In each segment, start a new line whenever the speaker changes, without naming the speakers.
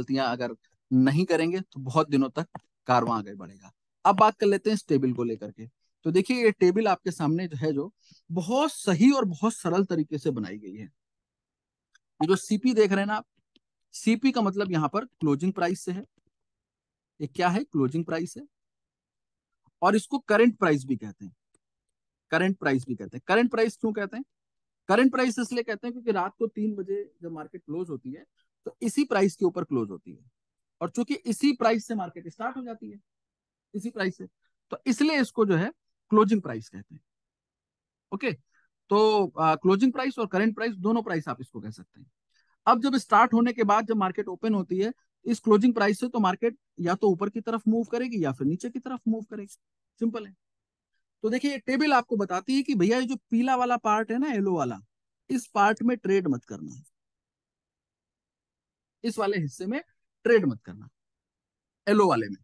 गलतियां अगर नहीं करेंगे तो बहुत दिनों तक कारवां आगे बढ़ेगा। अब बात कर लेते हैं इस टेबल को लेकर के। तो देखिए ये टेबल आपके सामने जो है, जो बहुत सही और बहुत सरल तरीके से बनाई गई है। ये जो सीपी देख रहे हैं ना आप, सीपी का मतलब यहाँ पर क्लोजिंग प्राइस से है। ये क्या है? क्लोजिंग प्राइस है। और इसको करंट प्राइस भी कहते हैं। करंट प्राइस भी कहते हैं। करंट प्राइस क्यों कहते हैं? करंट प्राइस इसलिए कहते हैं क्योंकि रात को 3 बजे जब मार्केट क्लोज होती है तो इसी प्राइस के ऊपर क्लोज होती है, और चूंकि इसी प्राइस से मार्केट स्टार्ट हो जाती है, इसी प्राइस से, तो इसलिए इसको जो है क्लोजिंग प्राइस कहते हैं। ओके, तो क्लोजिंग प्राइस और करंट प्राइस दोनों प्राइस आप इसको कह सकते हैं। अब जब स्टार्ट होने के बाद जब मार्केट ओपन होती है इस क्लोजिंग प्राइस से, तो मार्केट या तो ऊपर की तरफ मूव करेगी या फिर नीचे की तरफ मूव करेगी। सिंपल है। तो देखिए ये टेबल आपको बताती है कि भैया ये जो पीला वाला पार्ट है ना, येलो वाला, इस पार्ट में ट्रेड मत करना है, इस वाले हिस्से में ट्रेड मत करना, येलो वाले में।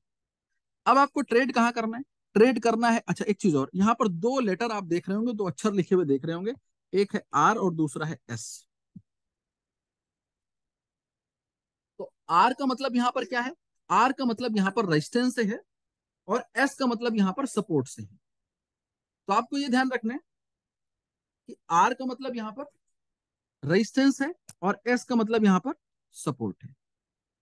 अब आपको ट्रेड कहाँ करना है? ट्रेड करना है, अच्छा एक चीज और, यहाँ पर दो लेटर आप देख रहे होंगे, दो अक्षर लिखे हुए देख रहे होंगे, एक है आर और दूसरा है एस। तो आर का मतलब यहां पर क्या है? आर का मतलब यहां पर रेजिस्टेंस से है, और एस का मतलब यहां पर सपोर्ट से है। तो आपको ये ध्यान रखना है कि आर का मतलब यहां पर रेजिस्टेंस है और एस का मतलब यहां पर सपोर्ट है।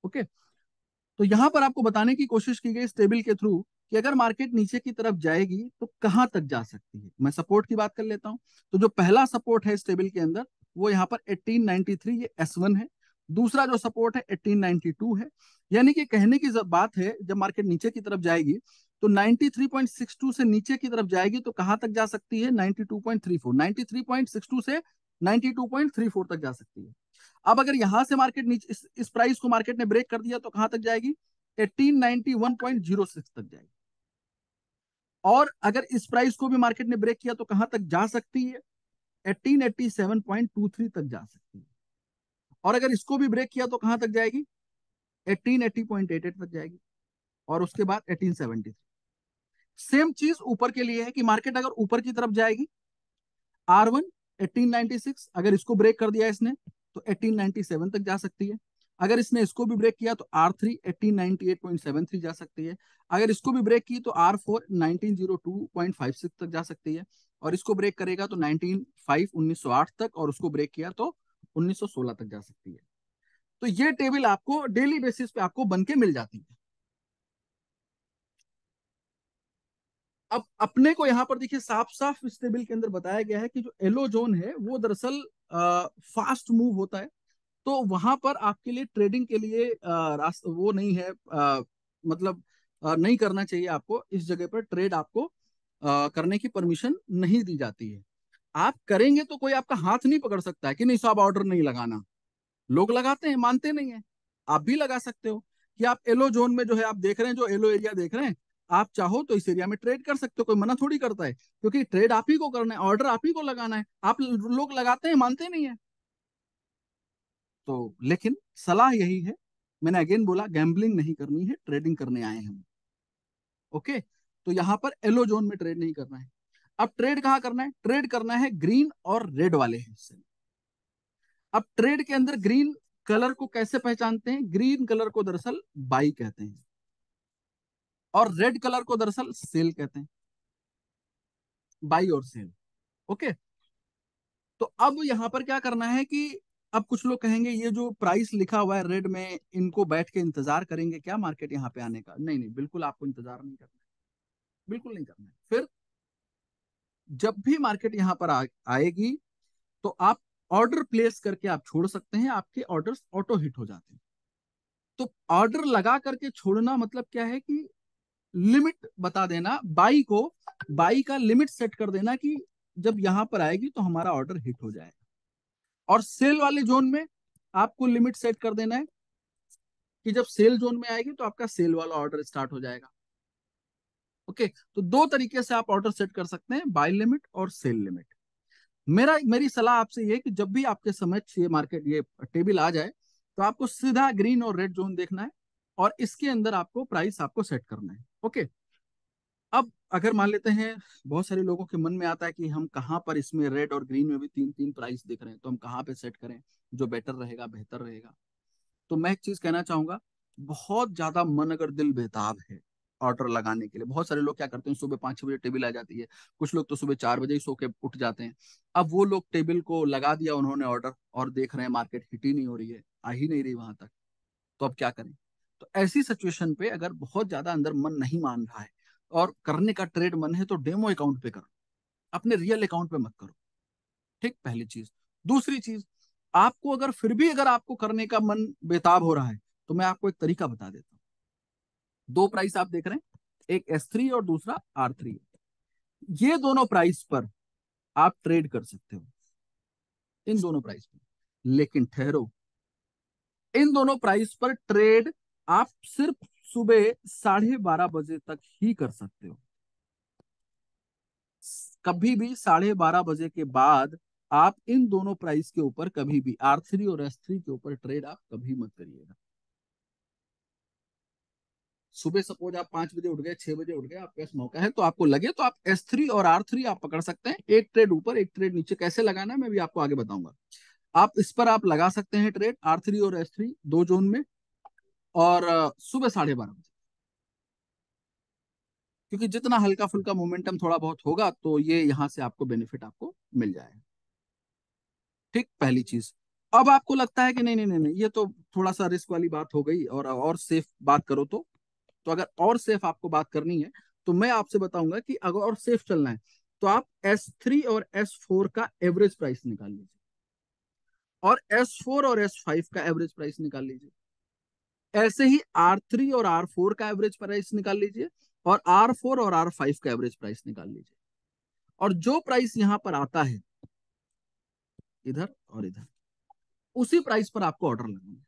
ओके, तो यहां पर आपको बताने की कोशिश की गई इस टेबल के थ्रू कि अगर मार्केट नीचे की तरफ जाएगी तो कहां तक जा सकती है। मैं सपोर्ट की बात कर लेता हूं। तो जो पहला सपोर्ट है इस टेबल के अंदर वो यहाँ पर 1893, ये S1 है। दूसरा जो सपोर्ट है 1892 है। यानी कि कहने की बात है, जब मार्केट नीचे की तरफ जाएगी तो 93.62 से नीचे की तरफ जाएगी तो कहां तक जा सकती है? 92.34, 93.62 से 92.34 तक जा सकती है। अब अगर यहां से मार्केट नीचे इस प्राइस को मार्केट ने ब्रेक कर दिया तो कहां तक जाएगी? 1891.06 तक जाएगी। और अगर इस प्राइस को भी मार्केट ने ब्रेक किया तो कहां तक जा सकती है? 1887.23 तक जा सकती है। और अगर इसको भी ब्रेक किया तो कहां तक जाएगी? 1880.88 तक जाएगी। और उसके बाद 1873। सेम चीज ऊपर के लिए है कि मार्केट अगर ऊपर की तरफ जाएगी, R1 1896, अगर इसको ब्रेक कर दिया इसने तो 1897 तक जा सकती है। अगर इसने इसको भी ब्रेक किया तो R3 1898.73 जा सकती है। अगर इसको भी ब्रेक की तो R4 1902.56 तक जा सकती है। और इसको ब्रेक करेगा तो 1908 तक, और उसको ब्रेक किया तो 1916 तक जा सकती है। तो ये टेबल आपको डेली बेसिस पे आपको बन के मिल जाती है। अब अपने को यहां पर देखिए साफ साफ इस टेबल के अंदर बताया गया है कि जो येलो जोन है वो दरअसल फास्ट मूव होता है। तो वहां पर आपके लिए ट्रेडिंग के लिए रास्ता वो नहीं है, मतलब नहीं करना चाहिए आपको। इस जगह पर ट्रेड आपको करने की परमिशन नहीं दी जाती है। आप करेंगे तो कोई आपका हाथ नहीं पकड़ सकता है कि नहीं साहब ऑर्डर नहीं लगाना। लोग लगाते हैं, मानते नहीं है। आप भी लगा सकते हो कि आप येलो जोन में जो है आप देख रहे हैं, जो येलो एरिया देख रहे हैं, आप चाहो तो इस एरिया में ट्रेड कर सकते हो, कोई मना थोड़ी करता है, क्योंकि ट्रेड आप ही को करना है, ऑर्डर आप ही को लगाना है। आप लोग लगाते हैं, मानते नहीं है। तो लेकिन सलाह यही है, मैंने अगेन बोला गैम्बलिंग नहीं करनी है, ट्रेडिंग करने आए हैं हम। ओके, तो यहां पर येलो जोन में ट्रेड नहीं करना है। अब ट्रेड कहाँ करना है? ट्रेड करना है ग्रीन और रेड वाले हिस्से में। अब ट्रेड के अंदर ग्रीन कलर को कैसे पहचानते हैं? ग्रीन कलर को दरअसल बाई कहते हैं, और रेड कलर को दरअसल सेल कहते हैं। बाई और सेल। ओके, तो अब यहां पर क्या करना है कि अब कुछ लोग कहेंगे ये जो प्राइस लिखा हुआ है रेड में, इनको बैठ के इंतजार करेंगे क्या मार्केट यहाँ पे आने का? नहीं नहीं, बिल्कुल आपको इंतजार नहीं करना है, बिल्कुल नहीं करना है। फिर जब भी मार्केट यहाँ पर आएगी तो आप ऑर्डर प्लेस करके आप छोड़ सकते हैं, आपके ऑर्डर्स ऑटो हिट हो जाते हैं। तो ऑर्डर लगा करके छोड़ना मतलब क्या है कि लिमिट बता देना बाई को, बाई का लिमिट सेट कर देना कि जब यहां पर आएगी तो हमारा ऑर्डर हिट हो जाएगा। और सेल वाले जोन में आपको लिमिट सेट कर देना है कि जब सेल जोन में आएगी तो आपका सेल वाला ऑर्डर स्टार्ट हो जाएगा। ओके, तो दो तरीके से आप ऑर्डर सेट कर सकते हैं, बाय लिमिट और सेल लिमिट। मेरी सलाह आपसे ये है कि जब भी आपके समझ ये मार्केट ये टेबल आ जाए तो आपको सीधा ग्रीन और रेड जोन देखना है, और इसके अंदर आपको प्राइस आपको सेट करना है। ओके, अब अगर मान लेते हैं बहुत सारे लोगों के मन में आता है कि हम कहाँ पर इसमें रेड और ग्रीन में भी तीन तीन प्राइस दिख रहे हैं, तो हम कहाँ पे सेट करें जो बेटर रहेगा, बेहतर रहेगा। तो मैं एक चीज कहना चाहूंगा, बहुत ज्यादा मन अगर दिल बेताब है ऑर्डर लगाने के लिए, बहुत सारे लोग क्या करते हैं, सुबह 5-6 बजे टेबल आ जाती है, कुछ लोग तो सुबह 4 बजे ही सो के उठ जाते हैं। अब वो लोग टेबल को लगा दिया उन्होंने ऑर्डर, और देख रहे हैं मार्केट हिट ही नहीं हो रही है, आ ही नहीं रही वहां तक, तो अब क्या करें? तो ऐसी सिचुएशन पे अगर बहुत ज्यादा अंदर मन नहीं मान रहा है और करने का ट्रेड मन है, तो डेमो अकाउंट पे करो, अपने रियल अकाउंट पे मत करो। ठीक, पहली चीज। दूसरी चीज, आपको अगर फिर भी अगर आपको करने का मन बेताब हो रहा है, तो मैं आपको एक तरीका बता देता हूँ। दो प्राइस आप देख रहे हैं, एक S3 और दूसरा R3। ये दोनों प्राइस पर आप ट्रेड कर सकते हो, इन दोनों प्राइस पर। लेकिन ठहरो, इन दोनों प्राइस पर ट्रेड आप सिर्फ सुबह 12:30 बजे तक ही कर सकते हो। कभी भी 12:30 बजे के बाद आप इन दोनों प्राइस के ऊपर कभी भी R3 और S3 के ऊपर ट्रेड आप कभी मत करिएगा। सुबह सपोज आप 5 बजे उठ गए, 6 बजे उठ गए, आपके पास मौका है, तो आपको लगे तो आप S3 और R3 आप पकड़ सकते हैं। एक ट्रेड ऊपर एक ट्रेड नीचे कैसे लगाना है मैं भी आपको आगे बताऊंगा। आप इस पर आप लगा सकते हैं ट्रेड, R3 और S3 दो जोन में, और सुबह 12:30 बजे, क्योंकि जितना हल्का फुल्का मोमेंटम थोड़ा बहुत होगा तो ये यहाँ से आपको बेनिफिट आपको मिल जाएगा। ठीक, पहली चीज। अब आपको लगता है कि नहीं नहीं नहीं नहीं, ये तो थोड़ा सा रिस्क वाली बात हो गई, और सेफ बात करो तो अगर और सेफ आपको बात करनी है, तो मैं आपसे बताऊंगा कि अगर और सेफ चलना है, तो आप S3 और S4 का एवरेज प्राइस निकाल लीजिए, और S4 और S5 का एवरेज प्राइस निकाल लीजिए। ऐसे ही R3 और R4 का एवरेज प्राइस निकाल लीजिए, और R4 और R5 का एवरेज प्राइस निकाल लीजिए। और जो प्राइस यहां पर आता है, इधर और इधर, उसी प्राइस पर आपको ऑर्डर लगाना है।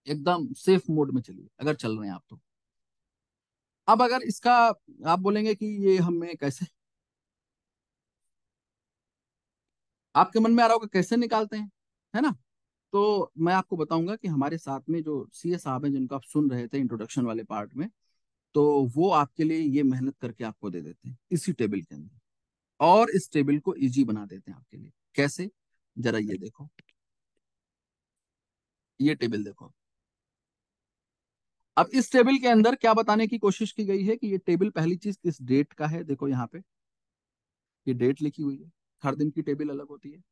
एकदम सेफ मोड में चलिए अगर चल रहे हैं आप तो। अब अगर इसका आप बोलेंगे कि ये हमें कैसे, आपके मन में आ रहा होगा कैसे निकालते हैं, है ना? तो मैं आपको बताऊंगा कि हमारे साथ में जो सीए साहब हैं, जिनको आप सुन रहे थे इंट्रोडक्शन वाले पार्ट में, तो वो आपके लिए ये मेहनत करके आपको दे देते हैं इसी टेबल के अंदर, और इस टेबल को इजी बना देते हैं आपके लिए। कैसे? जरा ये देखो, ये टेबल देखो। अब इस टेबल के अंदर क्या बताने की कोशिश की गई है कि ये टेबल, पहली चीज किस डेट का है, देखो यहाँ पे ये डेट लिखी हुई है। हर दिन की टेबल अलग होती है।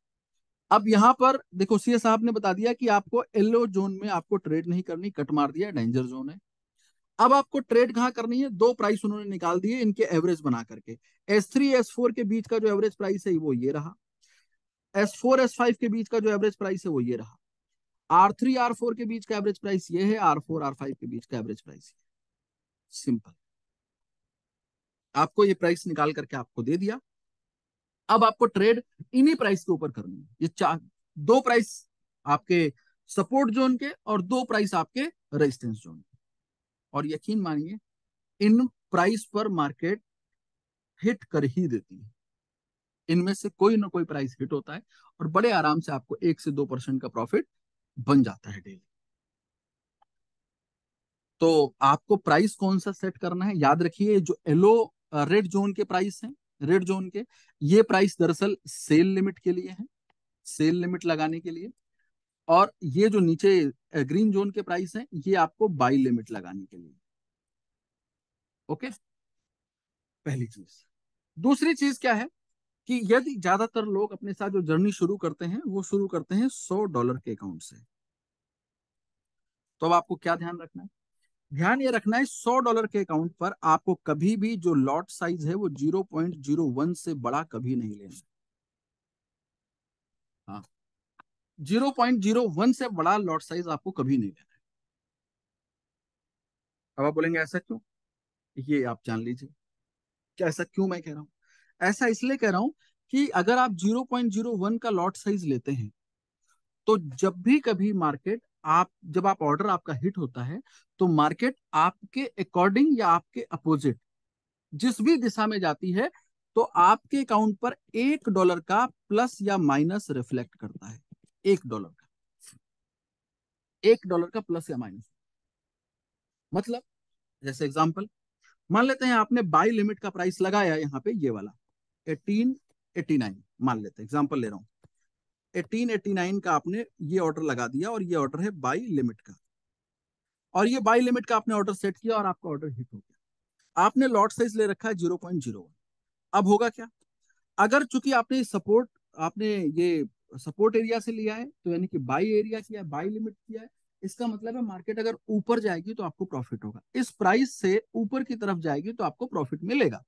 अब यहाँ पर देखो, सीए साहब ने बता दिया कि आपको येलो जोन में आपको ट्रेड नहीं करनी, कट मार दिया, डेंजर जोन है। अब आपको ट्रेड कहाँ करनी है? दो प्राइस उन्होंने निकाल दिए इनके एवरेज बना करके। S3 S4 के बीच का जो एवरेज प्राइस है वो ये रहा, S4 S5 के बीच का जो एवरेज प्राइस है वो ये रहा, R3 R4 के बीच का एवरेज प्राइस ये है, R4 R5 के बीच का एवरेज प्राइस। सिंपल, आपको ये प्राइस निकाल करके आपको दे दिया। अब आपको ट्रेड इन्हीं प्राइस के ऊपर करनी है। ये चार, दो प्राइस आपके सपोर्ट जोन के और दो प्राइस आपके रेजिस्टेंस जोन के। और यकीन मानिए, इन प्राइस पर मार्केट हिट कर ही देती है। इनमें से कोई ना कोई प्राइस हिट होता है, और बड़े आराम से आपको 1 से 2% का प्रॉफिट बन जाता है डेली। तो आपको प्राइस कौन सा सेट करना है, याद रखिए, जो येलो रेड जोन के प्राइस हैं, रेड जोन के, ये प्राइस दरअसल सेल लिमिट के लिए है, सेल लिमिट लगाने के लिए। और ये जो नीचे ग्रीन जोन के प्राइस हैं, ये आपको बाई लिमिट लगाने के लिए। ओके, पहली चीज। दूसरी चीज क्या है कि यदि ज्यादातर लोग अपने साथ जो जर्नी शुरू करते हैं, वो शुरू करते हैं $100 के अकाउंट से। तो अब आपको क्या ध्यान रखना है? ध्यान ये रखना है, $100 के अकाउंट पर आपको कभी भी जो लॉट साइज है वो 0.01 से बड़ा कभी नहीं लेना। हाँ, 0.01 से बड़ा लॉट साइज आपको कभी नहीं लेना। अब आप बोलेंगे ऐसा क्यों? ये आप जान लीजिए कि ऐसा क्यों मैं कह रहा हूं। ऐसा इसलिए कह रहा हूं कि अगर आप 0.01 का लॉट साइज लेते हैं, तो जब भी कभी मार्केट, आप जब आप ऑर्डर आपका हिट होता है, तो मार्केट आपके अकॉर्डिंग या आपके अपोजिट जिस भी दिशा में जाती है, तो आपके अकाउंट पर $1 का प्लस या माइनस रिफ्लेक्ट करता है। $1 का, $1 का प्लस या माइनस। मतलब, जैसे एग्जांपल, मान लेते हैं आपने बाई लिमिट का प्राइस लगाया यहाँ पे, ये वाला 1889, मान लेते हैं, एग्जांपल ले रहा हूं। 1889 का आपने ये ऑर्डर लगा दिया और ये ऑर्डर है बाई लिमिट का, और ये बाई लिमिट का आपने ऑर्डर सेट किया और आपका ऑर्डर हिट हो गया। आपने लॉट साइज ले रखा है 0.01। अब होगा क्या, अगर चूंकि आपने ये सपोर्ट एरिया से लिया है, तो यानी कि बाई एरिया किया, बाई लिमिट किया है, इसका मतलब है मार्केट अगर ऊपर जाएगी तो आपको प्रॉफिट होगा, इस प्राइस से ऊपर की तरफ जाएगी तो आपको प्रॉफिट मिलेगा।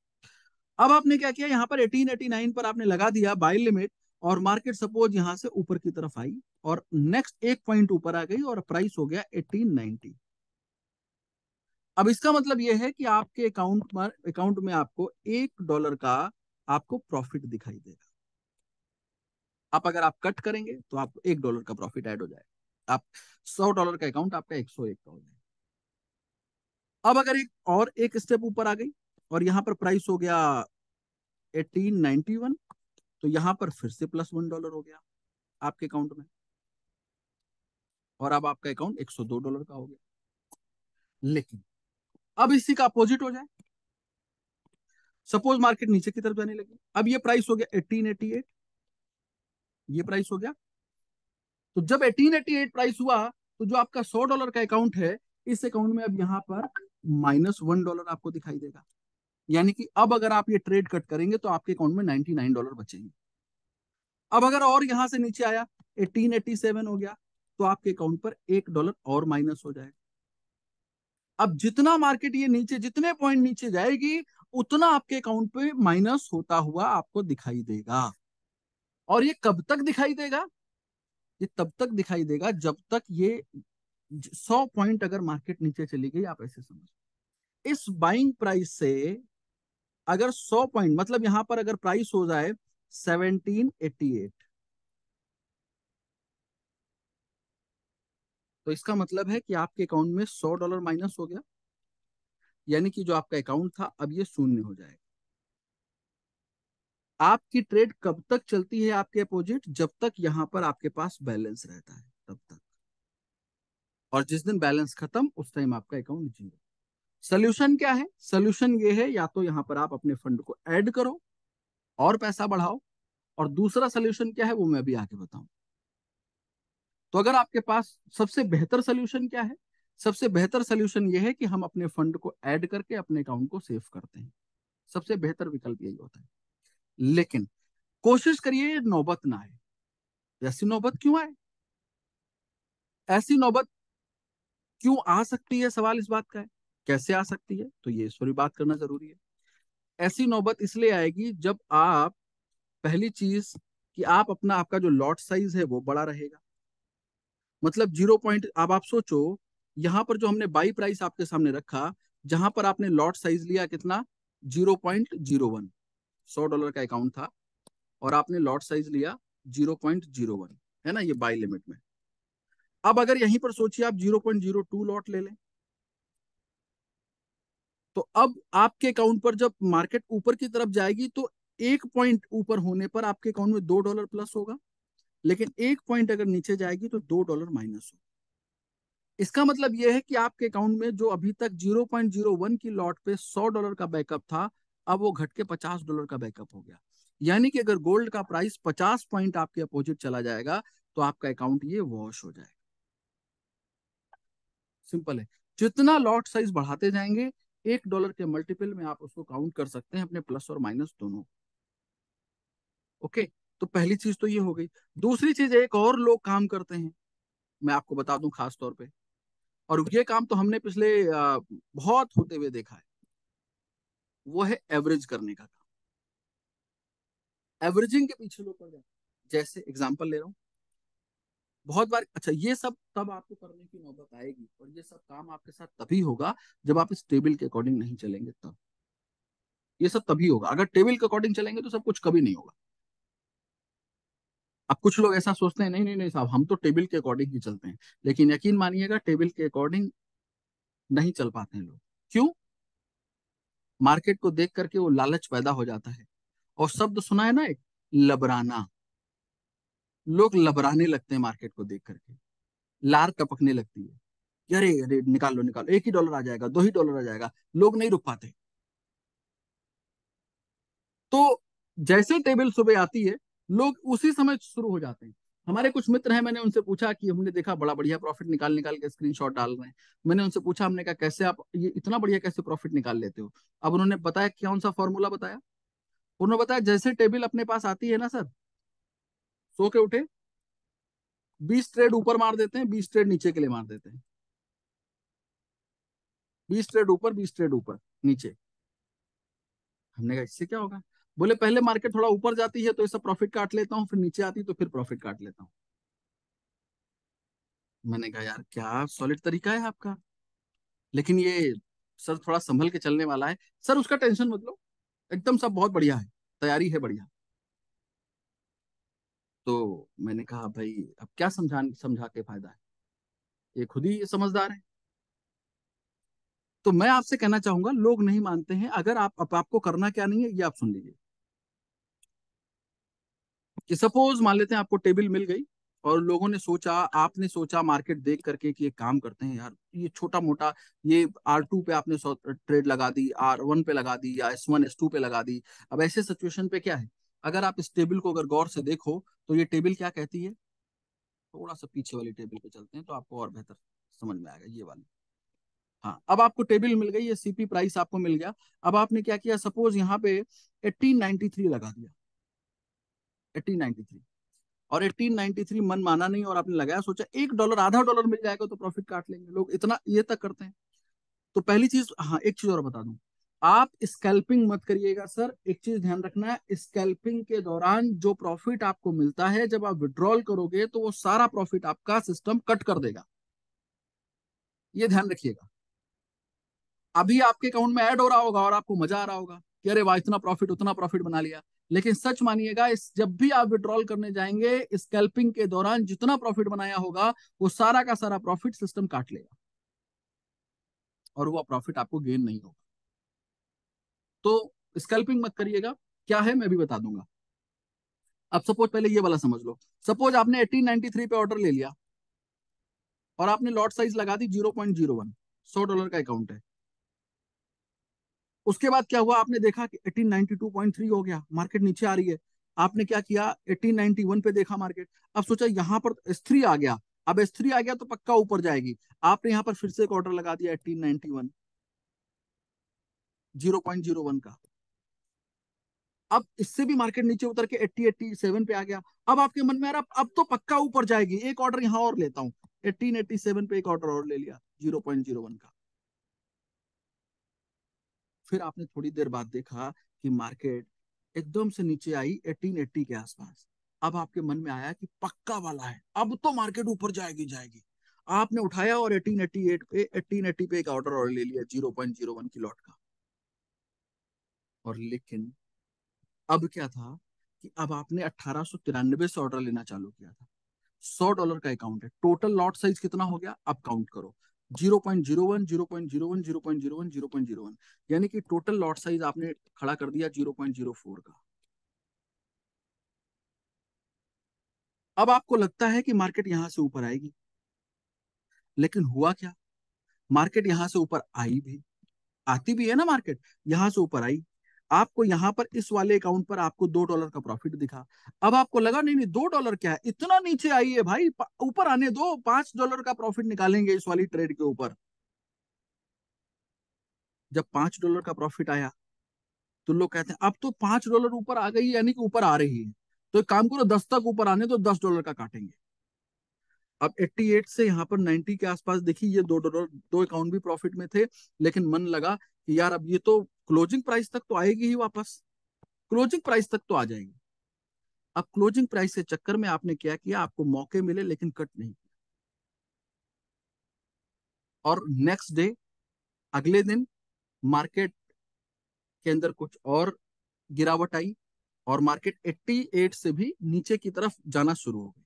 अब आपने क्या किया, यहाँ पर 1889 पर आपने लगा दिया बाई लिमिट, और मार्केट सपोज यहां से ऊपर की तरफ आई और नेक्स्ट एक पॉइंट ऊपर आ गई और प्राइस हो गया 1890। अब इसका मतलब यह है कि आपके अकाउंट में आपको $1 का आपको प्रॉफिट दिखाई देगा। आप अगर आप कट करेंगे तो आपको $1 का प्रॉफिट ऐड हो जाएगा। आप $100 का अकाउंट आपका 101 का हो जाएगा। अब अगर एक स्टेप ऊपर आ गई और यहाँ पर प्राइस हो गया 1891, तो यहाँ पर फिर से +$1 हो गया आपके अकाउंट में, और अब आपका अकाउंट $102 का हो गया। लेकिन अब इसी का अपोजिट हो जाए, सपोज मार्केट नीचे की तरफ जाने लगी, अब ये प्राइस हो गया 1888, ये प्राइस हो गया, तो जब 1888 प्राइस हुआ, तो जो आपका $100 का अकाउंट है, इस अकाउंट में अब यहाँ पर -$1 आपको दिखाई देगा। यानी कि अब अगर आप ये ट्रेड कट करेंगे तो आपके अकाउंट में $99 बचेंगे। अब अगर और यहां से नीचे आया, 1887 हो गया, तो आपके अकाउंट पर $1 और माइनस हो जाएगा। अब जितना मार्केट ये नीचे, जितने पॉइंट नीचे जाएगी, उतना आपके अकाउंट पे माइनस होता हुआ आपको दिखाई देगा। और ये कब तक दिखाई देगा, ये तब तक दिखाई देगा जब तक ये 100 पॉइंट अगर मार्केट नीचे चली गई, आप ऐसे समझ, इस बाइंग प्राइस से अगर 100 पॉइंट, मतलब यहां पर अगर प्राइस हो जाए 1788, तो इसका मतलब है कि आपके अकाउंट में $100 माइनस हो गया, यानी कि जो आपका अकाउंट था अब ये शून्य हो जाएगा। आपकी ट्रेड कब तक चलती है आपके अपोजिट, जब तक यहां पर आपके पास बैलेंस रहता है तब तक, और जिस दिन बैलेंस खत्म उस टाइम आपका अकाउंट जीरो। सोल्यूशन क्या है, सोल्यूशन ये है, या तो यहां पर आप अपने फंड को ऐड करो और पैसा बढ़ाओ, और दूसरा सोल्यूशन क्या है वो मैं अभी आगे बताऊं। तो अगर आपके पास, सबसे बेहतर सोल्यूशन क्या है, सबसे बेहतर सोल्यूशन ये है कि हम अपने फंड को ऐड करके अपने अकाउंट को सेव करते हैं। सबसे बेहतर विकल्प यही होता है। लेकिन कोशिश करिए नौबत ना आए। ऐसी नौबत क्यों आए, ऐसी नौबत क्यों आ सकती है, सवाल इस बात का है। कैसे आ सकती है, तो ये इस पर भी बात करना जरूरी है। ऐसी नौबत इसलिए आएगी जब आप, पहली चीज कि आप अपना, आपका जो लॉट साइज है वो बड़ा रहेगा। मतलब 0 पॉइंट, अब आप सोचो, यहां पर जो हमने बाई प्राइस आपके सामने रखा, जहां पर आपने लॉट साइज लिया कितना, 0.01, $100 का अकाउंट था और आपने लॉट साइज लिया 0.01, है ना, ये बाई लिमिट में। अब अगर यहीं पर सोचिए आप 0.02 लॉट ले लें, तो अब आपके अकाउंट पर जब मार्केट ऊपर की तरफ जाएगी, तो एक पॉइंट ऊपर होने पर आपके अकाउंट में $2 प्लस होगा, लेकिन एक पॉइंट अगर नीचे जाएगी तो $2 माइनस होगा। इसका मतलब यह है कि आपके अकाउंट में जो अभी तक 0.01 की लॉट पे $100 का बैकअप था, अब वो घट के $50 का बैकअप हो गया। यानी कि अगर गोल्ड का प्राइस 50 पॉइंट आपके अपोजिट चला जाएगा, तो आपका अकाउंट ये वॉश हो जाएगा। सिंपल है। जितना लॉट साइज बढ़ाते जाएंगे, $1 के मल्टीपल में आप उसको काउंट कर सकते हैं, अपने प्लस और माइनस दोनों। ओके, तो पहली चीज तो ये हो गई। दूसरी चीज, एक और लोग काम करते हैं, मैं आपको बता दूं खास तौर पे, और ये काम तो हमने पिछले बहुत होते हुए देखा है, वो है एवरेज करने का काम। एवरेजिंग के पीछे लोग पड़ जाते हैं। जैसे एग्जांपल ले रहा हूँ, बहुत बार, अच्छा ये सब तब आपको करने की नौबत आएगी, और ये सब काम आपके साथ तभी होगा जब आप इस टेबल के अकॉर्डिंग नहीं चलेंगे, तब ये सब तभी होगा। अगर टेबल के अकॉर्डिंग चलेंगे तो सब कुछ कभी नहीं होगा। अब कुछ लोग ऐसा सोचते हैं, नहीं नहीं नहीं साहब, हम तो टेबल के अकॉर्डिंग ही चलते हैं, लेकिन यकीन मानिएगा टेबल के अकॉर्डिंग नहीं चल पाते हैं लोग। क्यों, मार्केट को देख करके वो लालच पैदा हो जाता है, और शब्द सुना है ना एक, लबराना। लोग लबराने लगते हैं मार्केट को देख करके, लार टपकने लगती है कि अरे अरे निकाल लो निकालो, $1 ही आ जाएगा, $2 ही आ जाएगा, लोग नहीं रुक पाते। तो जैसे टेबल सुबह आती है, लोग उसी समय शुरू हो जाते हैं। हमारे कुछ मित्र हैं, मैंने उनसे पूछा कि हमने देखा बड़ा बढ़िया प्रॉफिट निकाल निकाल के स्क्रीनशॉट डाल रहे हैं। मैंने उनसे पूछा, हमने कहा कैसे आप ये इतना बढ़िया कैसे प्रॉफिट निकाल लेते हो? अब उन्होंने बताया, कौन सा फॉर्मूला बताया? उन्होंने बताया जैसे टेबल अपने पास आती है ना सर, सो के उठे 20 ट्रेड ऊपर मार देते हैं, 20 ट्रेड नीचे के लिए मार देते हैं। 20 ट्रेड ऊपर, 20 ट्रेड ऊपर नीचे। हमने कहा इससे क्या होगा? बोले पहले मार्केट थोड़ा ऊपर जाती है तो इससे प्रॉफिट काट लेता हूँ, फिर नीचे आती तो फिर प्रॉफिट काट लेता हूँ। मैंने कहा यार क्या सॉलिड तरीका है आपका, लेकिन ये सर थोड़ा संभल के चलने वाला है। सर उसका टेंशन मत लो, एकदम सब बहुत बढ़िया है, तैयारी है बढ़िया। तो मैंने कहा भाई अब क्या समझा के फायदा है, ये खुद ही समझदार है। तो मैं आपसे कहना चाहूंगा, लोग नहीं मानते हैं। अगर आपको करना क्या नहीं है ये आप सुन लीजिए। कि सपोज मान लेते हैं आपको टेबल मिल गई, और लोगों ने सोचा, आपने सोचा मार्केट देख करके कि एक काम करते हैं यार, ये छोटा मोटा, ये R2 पे आपने 100 ट्रेड लगा दी, R1 पे लगा दी, या S1 S2 पे लगा दी। अब ऐसे सिचुएशन पे क्या है, अगर आप इस टेबल को अगर गौर से देखो तो ये टेबल क्या कहती है। थोड़ा सा पीछे वाली टेबल पे चलते हैं तो आपको और बेहतर समझ में आएगा, ये वाली। हाँ, अब आपको टेबल मिल गई, ये CP प्राइस आपको मिल गया। अब आपने क्या किया, सपोज यहाँ पे 1893 लगा दिया, 1893। और 1893 मन माना नहीं, और आपने लगाया, सोचा $1 आधा डॉलर मिल जाएगा तो प्रॉफिट काट लेंगे। लोग इतना ये तक करते हैं। तो पहली चीज, हाँ एक चीज और बता दूं, आप स्कैल्पिंग मत करिएगा सर। एक चीज ध्यान रखना है, स्कैल्पिंग के दौरान जो प्रॉफिट आपको मिलता है, जब आप विड्रॉल करोगे तो वो सारा प्रॉफिट आपका सिस्टम कट कर देगा। ये ध्यान रखिएगा। अभी आपके अकाउंट में ऐड हो रहा होगा और आपको मजा आ रहा होगा कि अरे वाह इतना प्रॉफिट उतना प्रॉफिट बना लिया। लेकिन सच मानिएगा, इस जब भी आप विड्रॉल करने जाएंगे, स्कैल्पिंग के दौरान जितना प्रॉफिट बनाया होगा वो सारा का सारा प्रॉफिट सिस्टम काट लेगा, और वो प्रॉफिट आपको गेन नहीं होगा। तो स्कैल्पिंग मत करिएगा। क्या है मैं भी बता दूंगा। अब सपोज पहले ये वाला समझ लो। सपोज आपने 1893 पे ऑर्डर ले लिया, और आपने लॉट साइज लगा दी 0.01, $100 का अकाउंट है। उसके बाद क्या हुआ, आपने देखा कि 1892.3 हो गया, मार्केट नीचे आ रही है। आपने क्या किया, 1891 पे देखा मार्केट। अब सोचा यहाँ पर S3 आ गया, अब S3 आ गया तो पक्का ऊपर जाएगी। आपने यहाँ पर फिर से एक ऑर्डर लगा दिया 1891, 0.01 का। अब इससे भी मार्केट नीचे उतर के 8087 पे आ गया। अब आपके मन में आ रहा अब तो पक्का ऊपर जाएगी, एक ऑर्डर यहाँ और लेता हूँ। 1887 पे एक ऑर्डर और ले लिया 0.01 का। फिर आपने थोड़ी देर बाद देखा कि मार्केट एकदम से नीचे आई 1880 के आसपास। अब आपके मन में आया कि पक्का वाला है, अब तो मार्केट ऊपर जाएगी जाएगी। आपने उठाया और 1888 पे 1880 पे एक ऑर्डर और ले लिया 0.01 की लॉट का। और लेकिन अब क्या था कि अब आपने 1893 से ऑर्डर लेना चालू किया था। $100 का अकाउंट है, टोटल लॉट साइज कितना हो गया अब काउंट करो। 0.01, 0.01, 0.01, 0.01, यानी कि टोटल लॉट साइज आपने खड़ा कर दिया 0.04 का। अब आपको लगता है कि मार्केट यहां से ऊपर आएगी, लेकिन हुआ क्या, मार्केट यहां से ऊपर आई भी, आती भी है ना मार्केट, यहां से ऊपर आई। आपको यहां पर इस वाले अकाउंट पर आपको $2 का प्रॉफिट दिखा। अब आपको लगा नहीं नहीं $2 क्या है, इतना नीचे आई है भाई, ऊपर आने दो, $5 का प्रॉफिट निकालेंगे इस वाली ट्रेड के ऊपर। जब $5 का प्रॉफिट आया तो लोग कहते हैं अब तो $5 ऊपर आ गई, यानी कि ऊपर आ रही है, तो एक काम करो 10 तक ऊपर आने तो $10 का काटेंगे। अब 88 से यहाँ पर 90 के आसपास देखिए, ये $2, दो अकाउंट भी प्रॉफिट में थे। लेकिन मन लगा कि यार अब ये तो क्लोजिंग प्राइस तक तो आएगी ही वापस, क्लोजिंग प्राइस तक तो आ जाएगी। अब क्लोजिंग प्राइस के चक्कर में आपने क्या किया, आपको मौके मिले लेकिन कट नहीं। और नेक्स्ट डे, अगले दिन, मार्केट के अंदर कुछ और गिरावट आई, और मार्केट 88 से भी नीचे की तरफ जाना शुरू हो गई।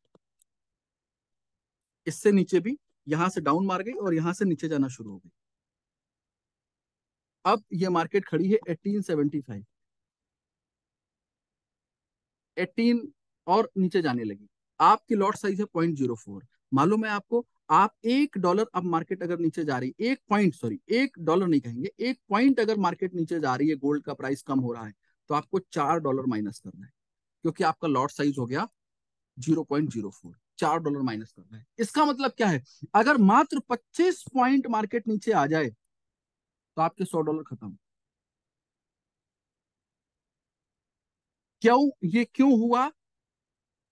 इससे नीचे भी, यहां से डाउन मार गई और यहां से नीचे जाना शुरू हो गई। अब ये मार्केट खड़ी है 1875, 18 और नीचे जाने लगी। आपकी लॉट साइज है 0.04, मालूम है आपको। आप $1, अब मार्केट अगर नीचे जा रही, 1 पॉइंट, सॉरी $1 नहीं कहेंगे, 1 पॉइंट अगर मार्केट नीचे जा रही है, गोल्ड का प्राइस कम हो रहा है, तो आपको $4 माइनस करना है, क्योंकि आपका लॉट साइज हो गया 0.04, $4 माइनस कर रहा है। इसका मतलब क्या है, अगर मात्र 25 पॉइंट मार्केट नीचे आ जाए तो आपके $100 खत्म। क्यों, ये क्यों हुआ?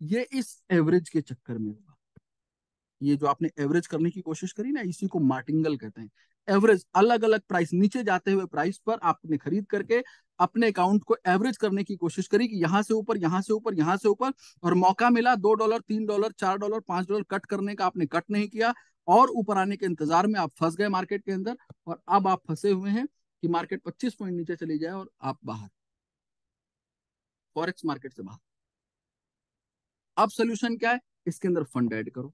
ये इस एवरेज के चक्कर में हुआ। ये जो आपने एवरेज करने की कोशिश करी ना, इसी को मार्टिंगल कहते हैं। एवरेज, अलग अलग प्राइस, नीचे जाते हुए प्राइस पर आपने खरीद करके अपने अकाउंट को एवरेज करने की कोशिश करी कि यहां से ऊपर, यहां से ऊपर, यहां से ऊपर, और मौका मिला $2, $3, $4, $5 कट करने का, आपने कट नहीं किया और ऊपर आने के इंतजार में आप फंस गए मार्केट के अंदर। और अब आप फंसे हुए हैं कि मार्केट 25 पॉइंट नीचे चली जाए और आप बाहर, फॉरेक्स मार्केट से बाहर। अब सोल्यूशन क्या है, इसके अंदर फंड ऐड करो।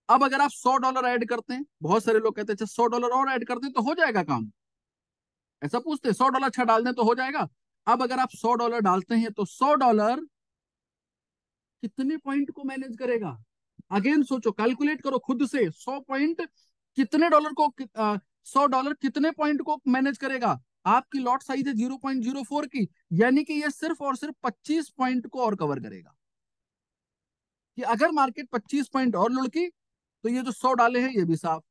अब अगर आप $100 ऐड करते हैं, बहुत सारे लोग कहते हैं अच्छा $100 और ऐड करते हैं तो हो जाएगा काम, ऐसा पूछते हैं, $100 अच्छा डाल दें तो हो जाएगा। अब अगर आप $100 डालते हैं तो $100 कितने पॉइंट को मैनेज करेगा? अगेन सोचो, कैलकुलेट करो खुद से, 100 पॉइंट कितने डॉलर को, $100 कितने पॉइंट को मैनेज करेगा? आपकी लॉट साइज है 0.04 की, यानी कि ये सिर्फ और सिर्फ 25 पॉइंट को और कवर करेगा। कि अगर मार्केट 25 पॉइंट और लुढ़की तो ये जो 100 डाले हैं ये भी साफ।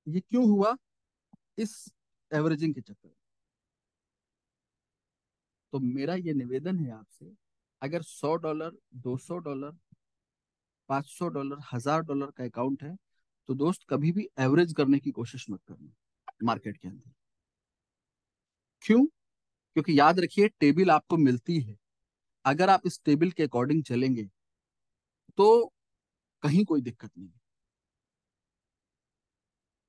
ये क्यों हुआ? इस एवरेजिंग के चक्कर में। तो मेरा ये निवेदन है आपसे, अगर $100, $200, $500, $1000 का अकाउंट है तो दोस्त कभी भी एवरेज करने की कोशिश मत करना मार्केट के अंदर। क्यों? क्योंकि याद रखिए, टेबल आपको मिलती है, अगर आप इस टेबल के अकॉर्डिंग चलेंगे तो कहीं कोई दिक्कत नहीं।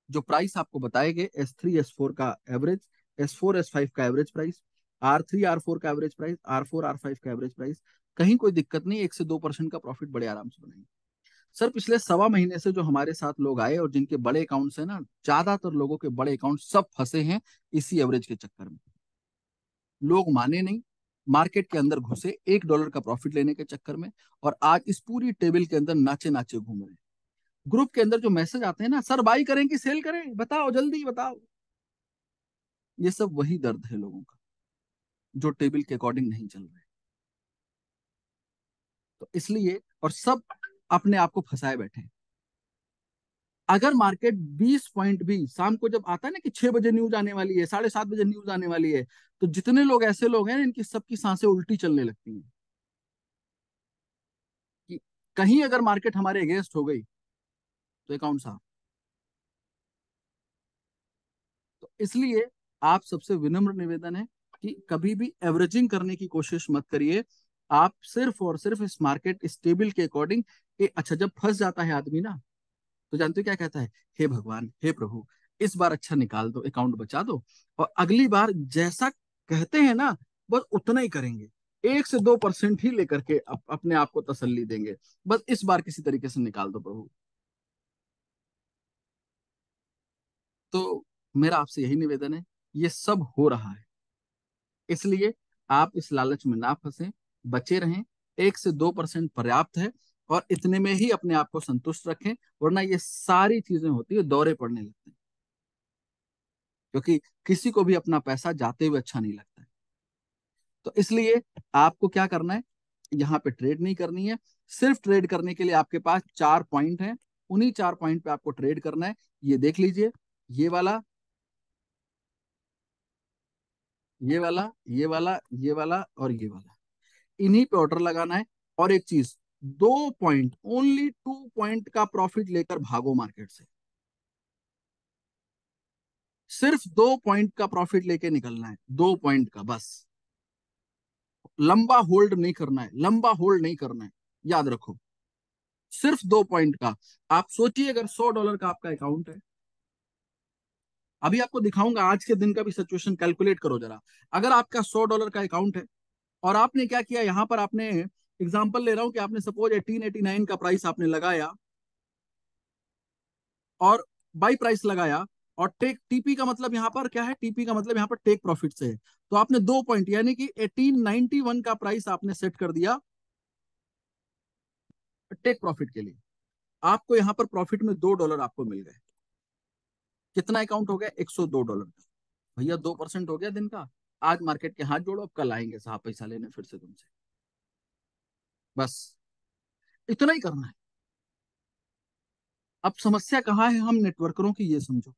जो प्राइस आपको बताए गए, S3 S4 का एवरेज, S4 S5 का एवरेज प्राइस, R3 R4 का एवरेज प्राइस, R4 R5 का एवरेज प्राइस, कहीं कोई दिक्कत नहीं, 1 से 2% का प्रॉफिट बड़े आराम से बनेंगे। सर पिछले सवा महीने से जो हमारे साथ लोग आए और जिनके बड़े अकाउंट्स हैं ना, ज्यादातर लोगों के बड़े अकाउंट सब फंसे हैं इसी एवरेज के चक्कर में। लोग माने नहीं, मार्केट के अंदर घुसे $1 का प्रॉफिट लेने के चक्कर में, और आज इस पूरी टेबल के अंदर नाचे नाचे घूम रहे हैं। ग्रुप के अंदर जो मैसेज आते हैं ना, सर बाई करें कि सेल करें, बताओ जल्दी बताओ, ये सब वही दर्द है लोगों का, जो टेबल के अकॉर्डिंग नहीं चल रहे। तो इसलिए, और सब अपने आप को फंसाए बैठे हैं। अगर मार्केट 20 पॉइंट भी, शाम को जब आता है ना कि 6 बजे न्यूज आने वाली है, 7:30 बजे न्यूज आने वाली है, तो जितने लोग ऐसे लोग हैं इनकी सबकी सांसें उल्टी चलने लगती हैं कि कहीं अगर मार्केट हमारे अगेंस्ट हो गई तो अकाउंट साफ। तो इसलिए आप सबसे विनम्र निवेदन है कि कभी भी एवरेजिंग करने की कोशिश मत करिए। आप सिर्फ और सिर्फ इस मार्केट स्टेबल के अकॉर्डिंग, अच्छा जब फंस जाता है आदमी ना, तो जानते हो क्या कहता है, हे भगवान, हे प्रभु, इस बार अच्छा निकाल दो, अकाउंट बचा दो, और अगली बार जैसा कहते हैं ना बस उतना ही करेंगे, 1 से 2% ही लेकर के अपने आप को तसल्ली देंगे, बस इस बार किसी तरीके से निकाल दो प्रभु। तो मेरा आपसे यही निवेदन है, ये सब हो रहा है, इसलिए आप इस लालच में ना फंसे, बचे रहें। 1 से 2% पर्याप्त है, और इतने में ही अपने आप को संतुष्ट रखें, वरना ये सारी चीजें होती है दौरे पड़ने लगते हैं, क्योंकि किसी को भी अपना पैसा जाते हुए अच्छा नहीं लगता है। तो इसलिए आपको क्या करना है, यहाँ पे ट्रेड नहीं करनी है। सिर्फ ट्रेड करने के लिए आपके पास 4 पॉइंट हैं, उन्हीं 4 पॉइंट पे आपको ट्रेड करना है। ये देख लीजिए, ये वाला, ये वाला, ये वाला, ये वाला और ये वाला, इन्हीं पे ऑर्डर लगाना है। और एक चीज, 2 पॉइंट, ओनली 2 पॉइंट का प्रॉफिट लेकर भागो मार्केट से, सिर्फ 2 पॉइंट का प्रॉफिट लेके निकलना है, 2 पॉइंट का बस। लंबा होल्ड नहीं करना है, लंबा होल्ड नहीं करना है, याद रखो, सिर्फ 2 पॉइंट का। आप सोचिए, अगर $100 का आपका अकाउंट है, अभी आपको दिखाऊंगा आज के दिन का भी सिचुएशन, कैलकुलेट करो जरा। अगर आपका $100 का अकाउंट है और आपने क्या किया, यहां पर आपने एग्जांपल ले रहा हूं कि आपने सपोज 1889 का प्राइस आपने लगाया और बाई प्राइस लगाया, और टेक टीपी का मतलब यहां पर क्या है, टीपी का मतलब यहां पर टेक प्रॉफिट से है। तो आपने 2 पॉइंट यानी कि 1891 का प्राइस आपने सेट कर दिया टेक प्रॉफिट के लिए। आपको यहां पर प्रॉफिट में $2 आपको मिल गए। कितना अकाउंट हो गया, $102 का। भैया 2% हो गया दिन का, आज मार्केट के हाथ जोड़ो, अब कल आएंगे साहब पैसा लेने फिर से तुमसे। बस इतना ही करना है। अब समस्या कहाँ है, हम नेटवर्करों की ये समझो,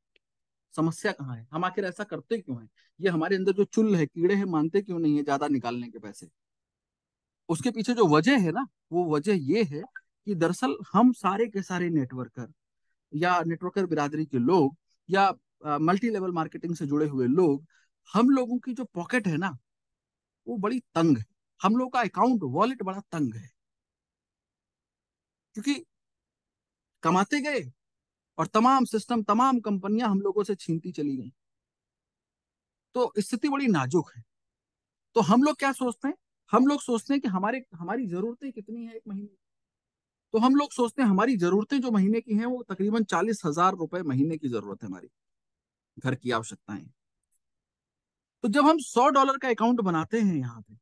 समस्या कहाँ है, हम आखिर ऐसा करते क्यों हैं? ये हमारे अंदर जो चुल है, कीड़े हैं, मानते क्यों नहीं है ज्यादा निकालने के पैसे? उसके पीछे जो वजह है ना, वो वजह ये है कि दरअसल हम सारे के सारे नेटवर्कर या नेटवर्कर बिरादरी के लोग या मल्टी लेवल मार्केटिंग से जुड़े हुए लोग, हम लोगों की जो पॉकेट है ना, वो बड़ी तंग है। हम लोग का अकाउंट वॉलेट बड़ा तंग है, क्योंकि कमाते गए और तमाम सिस्टम, तमाम कंपनियां हम लोगों से छीनती चली गई। तो स्थिति बड़ी नाजुक है। तो हम लोग क्या सोचते हैं, हम लोग सोचते हैं कि हमारे हमारी जरूरतें कितनी है एक महीने। तो हम लोग सोचते हैं हमारी जरूरतें जो महीने की हैं वो तकरीबन 40,000 रुपए महीने की जरूरत है हमारी, घर की आवश्यकताएं। तो जब हम $100 का अकाउंट बनाते हैं यहाँ पे,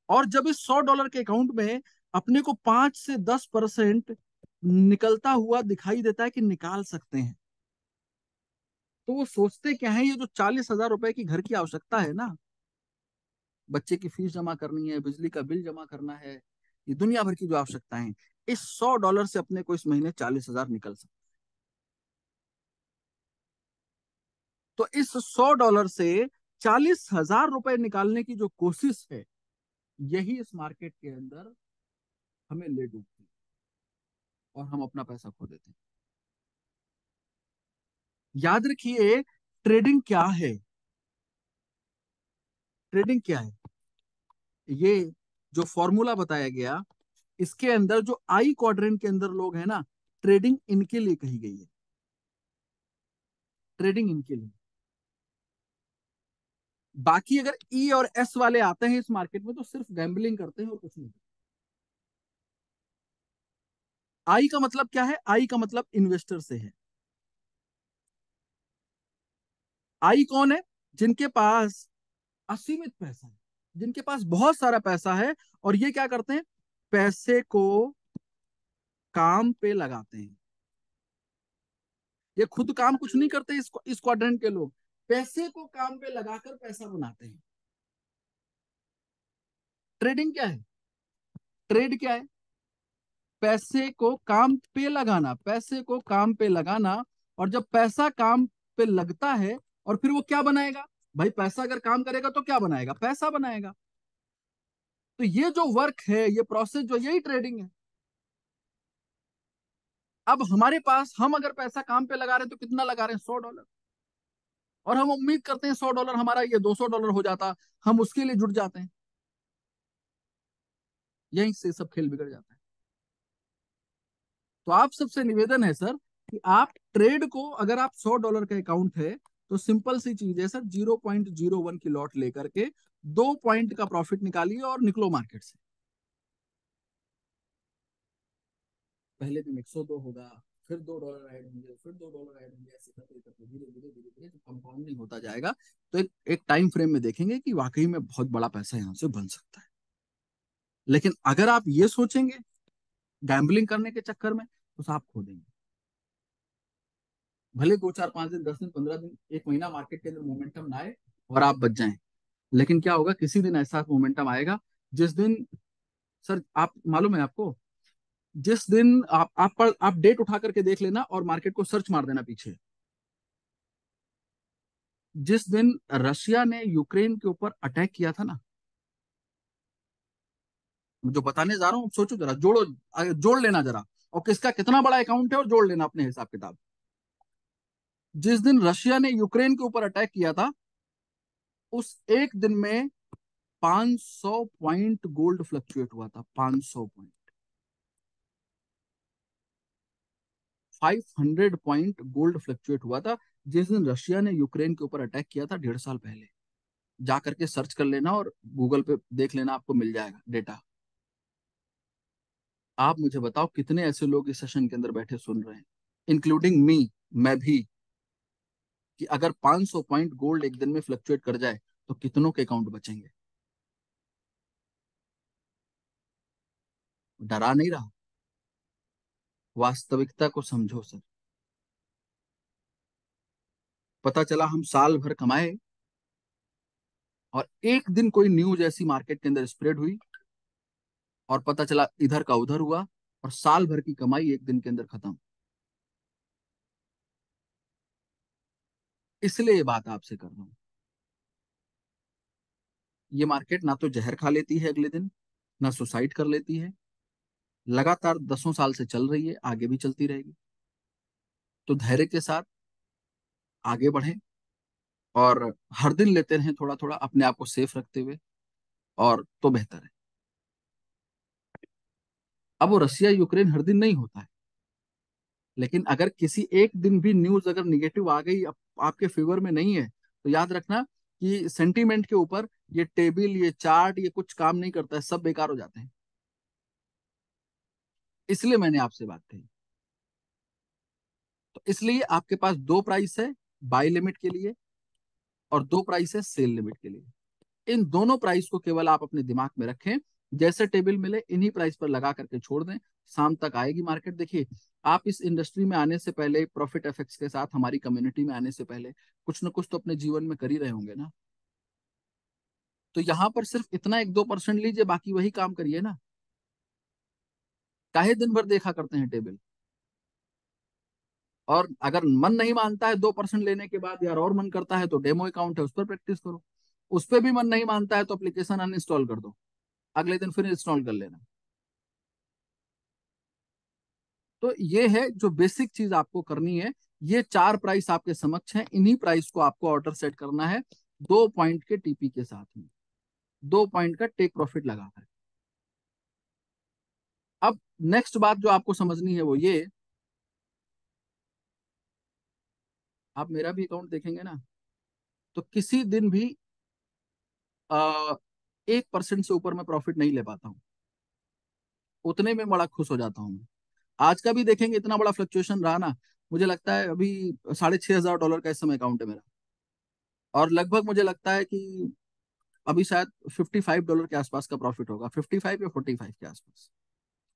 और जब इस $100 के अकाउंट में अपने को 5 से 10% निकलता हुआ दिखाई देता है कि निकाल सकते हैं, तो वो सोचते क्या है, ये जो 40,000 रुपए की घर की आवश्यकता है ना, बच्चे की फीस जमा करनी है, बिजली का बिल जमा करना है, ये दुनिया भर की जो आवश्यकताएं हैं, इस $100 से अपने को इस महीने 40,000 निकल सकते। तो इस $100 से 40,000 रुपए निकालने की जो कोशिश है, यही इस मार्केट के अंदर हमें ले डूबती है और हम अपना पैसा खो देते हैं। याद रखिए, ट्रेडिंग क्या है? ट्रेडिंग क्या है? ये जो फॉर्मूला बताया गया, इसके अंदर जो आई क्वाड्रेंट के अंदर लोग हैं ना, ट्रेडिंग इनके लिए कही गई है। ट्रेडिंग इनके लिए। बाकी अगर ई और एस वाले आते हैं इस मार्केट में तो सिर्फ गैम्बलिंग करते हैं और कुछ नहीं। आई का मतलब क्या है? आई का मतलब इन्वेस्टर से है। आई कौन है? जिनके पास असीमित पैसा है, जिनके पास बहुत सारा पैसा है, और ये क्या करते हैं, पैसे को काम पे लगाते हैं। ये खुद काम कुछ नहीं करते, इस क्वाड्रेंट के लोग पैसे को काम पे लगाकर पैसा बनाते हैं। ट्रेडिंग क्या है? ट्रेड क्या है? पैसे को काम पे लगाना, पैसे को काम पे लगाना। और जब पैसा काम पे लगता है, और फिर वो क्या बनाएगा? भाई पैसा अगर काम करेगा तो क्या बनाएगा? पैसा बनाएगा। तो ये जो वर्क है, ये प्रोसेस जो, यही ट्रेडिंग है। अब हमारे पास, हम अगर पैसा काम पे लगा रहे हैं तो कितना लगा रहे हैं? $100। और हम उम्मीद करते हैं $100 हमारा ये $200 हो जाता, हम उसके लिए जुट जाते हैं। यहीं से सब खेल बिगड़ जाता है। तो आप सबसे निवेदन है सर, कि आप ट्रेड को, अगर आप $100 का अकाउंट है, तो सिंपल सी चीज है सर, 0.01 की लॉट लेकर के 2 पॉइंट का प्रॉफिट निकालिए और निकलो मार्केट से। पहले दिन 102 होगा, फिर $2 ऐड होंगे, फिर $2 ऐड होंगे, ऐसे करते करते धीरे धीरे धीरे धीरे जब कंपाउंडिंग होता जाएगा, तो एक टाइम फ्रेम में देखेंगे कि वाकई में बहुत बड़ा पैसा यहाँ से बन सकता है। लेकिन अगर आप ये सोचेंगे गैम्बलिंग करने के चक्कर में, तो आप खो देंगे। भले 2 4 5 दिन, 10 दिन, 15 दिन, एक महीना मार्केट के अंदर मोमेंटम ना आए और आप बच जाएं, लेकिन क्या होगा, किसी दिन ऐसा मोमेंटम आएगा जिस दिन, सर आप मालूम है आपको, जिस दिन आप डेट उठा करके देख लेना और मार्केट को सर्च मार देना पीछे, जिस दिन रशिया ने यूक्रेन के ऊपर अटैक किया था ना, जो बताने जा रहा हूँ, सोचो जरा, जोड़ो, जोड़ लेना जरा, और किसका कितना बड़ा अकाउंट है और जोड़ लेना अपने हिसाब किताब। जिस दिन रशिया ने यूक्रेन के ऊपर अटैक किया था, उस एक दिन में 500 पॉइंट गोल्ड फ्लक्चुएट हुआ था। 500 पॉइंट, 500 पॉइंट गोल्ड फ्लक्चुएट हुआ था जिस दिन रशिया ने यूक्रेन के ऊपर अटैक किया था, 1.5 साल पहले। जा करके सर्च कर लेना और गूगल पे देख लेना, आपको मिल जाएगा डेटा। आप मुझे बताओ कितने ऐसे लोग इस सेशन के अंदर बैठे सुन रहे हैं, इंक्लूडिंग मी, मैं भी, कि अगर 500 पॉइंट गोल्ड एक दिन में फ्लक्चुएट कर जाए तो कितनों के अकाउंट बचेंगे? डरा नहीं रहा, वास्तविकता को समझो सर। पता चला हम साल भर कमाए, और एक दिन कोई न्यूज ऐसी मार्केट के अंदर स्प्रेड हुई और पता चला इधर का उधर हुआ, और साल भर की कमाई एक दिन के अंदर खत्म। इसलिए ये बात आपसे कर रहा हूँ। ये मार्केट ना तो जहर खा लेती है अगले दिन, ना सुसाइड कर लेती है, लगातार दसों साल से चल रही है, आगे भी चलती रहेगी। तो धैर्य के साथ आगे बढ़ें, और हर दिन लेते रहें थोड़ा थोड़ा, अपने आप को सेफ रखते हुए, और तो बेहतर है। अब वो रशिया यूक्रेन हर दिन नहीं होता है, लेकिन अगर किसी एक दिन भी न्यूज अगर निगेटिव आ गई, आपके फेवर में नहीं है, तो याद रखना कि सेंटीमेंट के ऊपर ये टेबल, ये चार्ट, ये कुछ काम नहीं करता है, सब बेकार हो जाते हैं। इसलिए मैंने आपसे बात कही। तो इसलिए आपके पास दो प्राइस है, बाय लिमिट के लिए, और दो प्राइस है सेल लिमिट के लिए। इन दोनों प्राइस को केवल आप अपने दिमाग में रखें, जैसे टेबल मिले इन्हीं प्राइस पर लगा करके छोड़ दें। शाम तक आएगी मार्केट। देखिए, आप इस इंडस्ट्री में आने से पहले, प्रॉफिट एफएक्स के साथ हमारी कम्युनिटी में आने से पहले, कुछ ना कुछ तो अपने जीवन में कर ही रहे होंगे ना। तो यहाँ पर सिर्फ इतना 1-2% लीजिए, बाकी वही काम करिए ना। काहे दिन भर देखा करते हैं टेबल? और अगर मन नहीं मानता है 2% लेने के बाद यार, और मन करता है, तो डेमो अकाउंट है, उस पर प्रैक्टिस करो। उस पर भी मन नहीं मानता है तो एप्लीकेशन अनइंस्टॉल कर दो, अगले दिन फिर इंस्टॉल कर लेना। तो ये है जो बेसिक चीज आपको करनी है। ये चार प्राइस आपके समक्ष हैं, इन्हीं प्राइस को आपको ऑर्डर सेट करना है, 2 पॉइंट के टीपी के साथ में, 2 पॉइंट का टेक प्रॉफिट लगाकर। अब नेक्स्ट बात जो आपको समझनी है वो ये, आप मेरा भी अकाउंट देखेंगे ना, तो किसी दिन भी 1% से ऊपर मैं प्रॉफिट नहीं ले पाता हूँ। उतने में बड़ा खुश हो जाता हूँ मैं। आज का भी देखेंगे, इतना बड़ा फ्लक्चुएशन रहा ना, मुझे लगता है अभी $6500 का इस समय अकाउंट है मेरा। और लगभग मुझे लगता है कि अभी शायद $55 के आसपास का प्रॉफिट होगा, 55 या 45 के आसपास।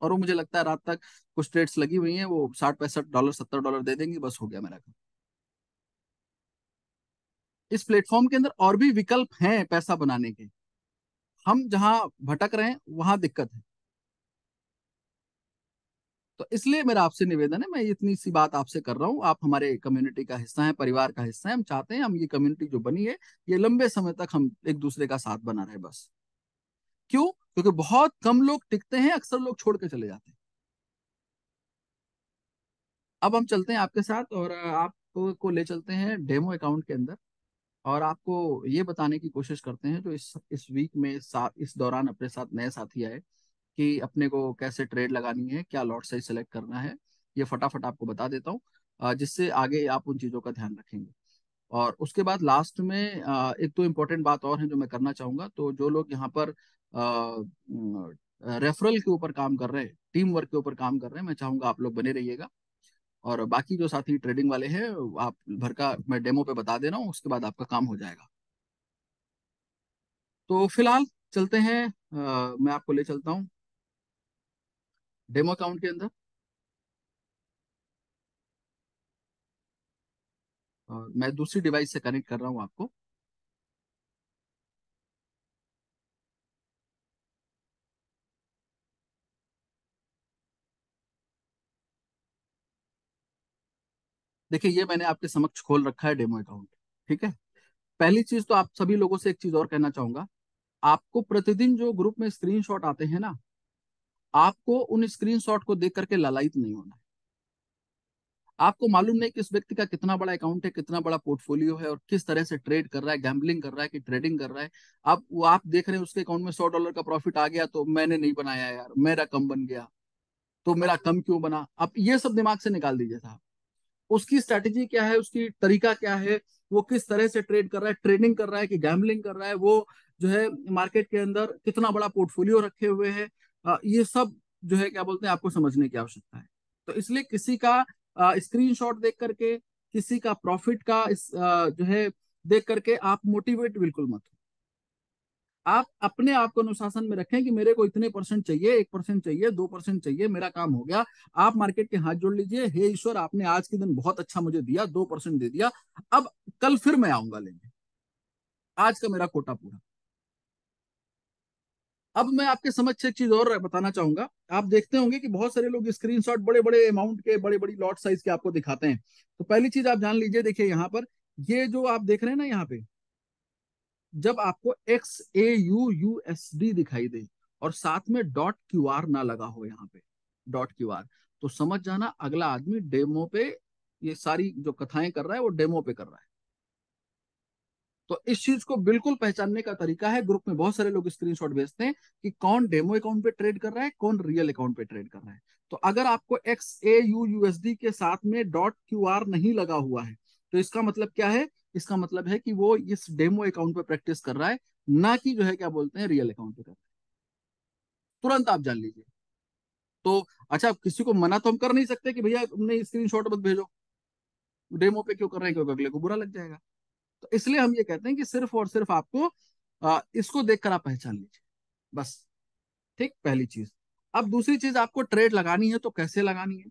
और वो मुझे लगता है रात तक कुछ ट्रेड्स लगी हुई हैं, वो $60-65 $70 दे देंगी, बस हो गया मेरा काम। इस प्लेटफॉर्म के अंदर और भी विकल्प हैं पैसा बनाने के, हम जहां भटक रहे हैं वहां दिक्कत है। तो इसलिए मेरा आपसे निवेदन है, मैं इतनी सी बात आपसे कर रहा हूँ, आप हमारे कम्युनिटी का हिस्सा हैं, परिवार का हिस्सा है। हम चाहते हैं हम ये कम्युनिटी जो बनी है, ये लंबे समय तक हम एक दूसरे का साथ बना रहे बस। क्यों? क्योंकि बहुत कम लोग टिकते हैं, अक्सर लोग छोड़ के चले जाते हैं। अब हम चलते हैं आपके साथ, और आपको ले चलते हैं डेमो अकाउंट के अंदर, और आपको ये बताने की कोशिश करते हैं जो इस वीक में, इस दौरान अपने साथ नए साथी आए, कि अपने को कैसे ट्रेड लगानी है, क्या लॉट साइज सेलेक्ट करना है। ये फटाफट आपको बता देता हूँ, जिससे आगे आप उन चीज़ों का ध्यान रखेंगे। और उसके बाद लास्ट में एक तो इम्पोर्टेंट बात और है जो मैं करना चाहूंगा। तो जो लोग यहाँ पर रेफरल के ऊपर काम कर रहे हैं, टीम वर्क के ऊपर काम कर रहे हैं, मैं चाहूंगा आप लोग बने रहिएगा। और बाकी जो साथी ट्रेडिंग वाले हैं, आप भर का मैं डेमो पे बता दे रहा हूँ, उसके बाद आपका काम हो जाएगा। तो फिलहाल चलते हैं, मैं आपको ले चलता हूँ डेमो अकाउंट के अंदर, और मैं दूसरी डिवाइस से कनेक्ट कर रहा हूँ आपको। देखिए, ये मैंने आपके समक्ष खोल रखा है डेमो अकाउंट। ठीक है। पहली चीज तो आप सभी लोगों से एक चीज और कहना चाहूंगा, आपको प्रतिदिन जो ग्रुप में स्क्रीनशॉट आते हैं ना, आपको उन स्क्रीनशॉट को देख करके लालायित नहीं होना है। आपको मालूम नहीं कि इस व्यक्ति का कितना बड़ा अकाउंट है, कितना बड़ा पोर्टफोलियो है, और किस तरह से ट्रेड कर रहा है, गैम्बलिंग कर रहा है कि ट्रेडिंग कर रहा है। आप देख रहे हैं उसके अकाउंट में $100 का प्रॉफिट आ गया, तो मैंने नहीं बनाया यार, मेरा कम बन गया, तो मेरा कम क्यों बना। आप ये सब दिमाग से निकाल दीजिए साहब। उसकी स्ट्रैटेजी क्या है, उसकी तरीका क्या है, वो किस तरह से ट्रेड कर रहा है, ट्रेडिंग कर रहा है कि गैम्बलिंग कर रहा है, वो जो है मार्केट के अंदर कितना बड़ा पोर्टफोलियो रखे हुए है, ये सब जो है क्या बोलते हैं, आपको समझने की आवश्यकता है। तो इसलिए किसी का स्क्रीनशॉट देख करके, किसी का प्रॉफिट का जो है देख करके आप मोटिवेट बिल्कुल मत हो। आप अपने आप को अनुशासन में रखें कि मेरे को इतने परसेंट चाहिए, 1% चाहिए, 2% चाहिए, मेरा काम हो गया। आप मार्केट के हाथ जोड़ लीजिए, हे ईश्वर आपने आज के दिन बहुत अच्छा मुझे दिया, 2% दे दिया, अब कल फिर मैं आऊंगा लेने, आज का मेरा कोटा पूरा। अब मैं आपके समक्ष एक चीज और बताना चाहूंगा। आप देखते होंगे कि बहुत सारे लोग स्क्रीनशॉट बड़े बड़े अमाउंट के, बड़े बड़ी लॉट साइज के आपको दिखाते हैं। तो पहली चीज आप जान लीजिए, देखिए यहाँ पर ये जो आप देख रहे हैं ना, यहाँ पे जब आपको XAU USD दिखाई दे और साथ में .QR ना लगा हो, यहाँ पे .QR, तो समझ जाना अगला आदमी डेमो पे ये सारी जो कथाएं कर रहा है वो डेमो पे कर रहा है। तो इस चीज को बिल्कुल पहचानने का तरीका है, ग्रुप में बहुत सारे लोग स्क्रीनशॉट भेजते हैं कि कौन डेमो अकाउंट पे ट्रेड कर रहा है, कौन रियल अकाउंट पे ट्रेड कर रहा है। तो अगर आपको XAU USD के साथ में .QR नहीं लगा हुआ है, तो इसका मतलब क्या है? इसका मतलब है कि वो इस डेमो अकाउंट पे प्रैक्टिस कर रहा है, ना कि जो है क्या बोलते हैं रियल अकाउंट पे कर रहा है। तुरंत आप जान लीजिए। तो अच्छा, किसी को मना तो हम कर नहीं सकते कि भैया तुमने स्क्रीनशॉट मत भेजो, डेमो पे क्यों कर रहे हैं, क्योंकि अगले को बुरा लग जाएगा। तो इसलिए हम ये कहते हैं कि सिर्फ और सिर्फ आपको इसको देखकर आप पहचान लीजिए, बस। ठीक, पहली चीज। अब दूसरी चीज, आपको ट्रेड लगानी है तो कैसे लगानी है?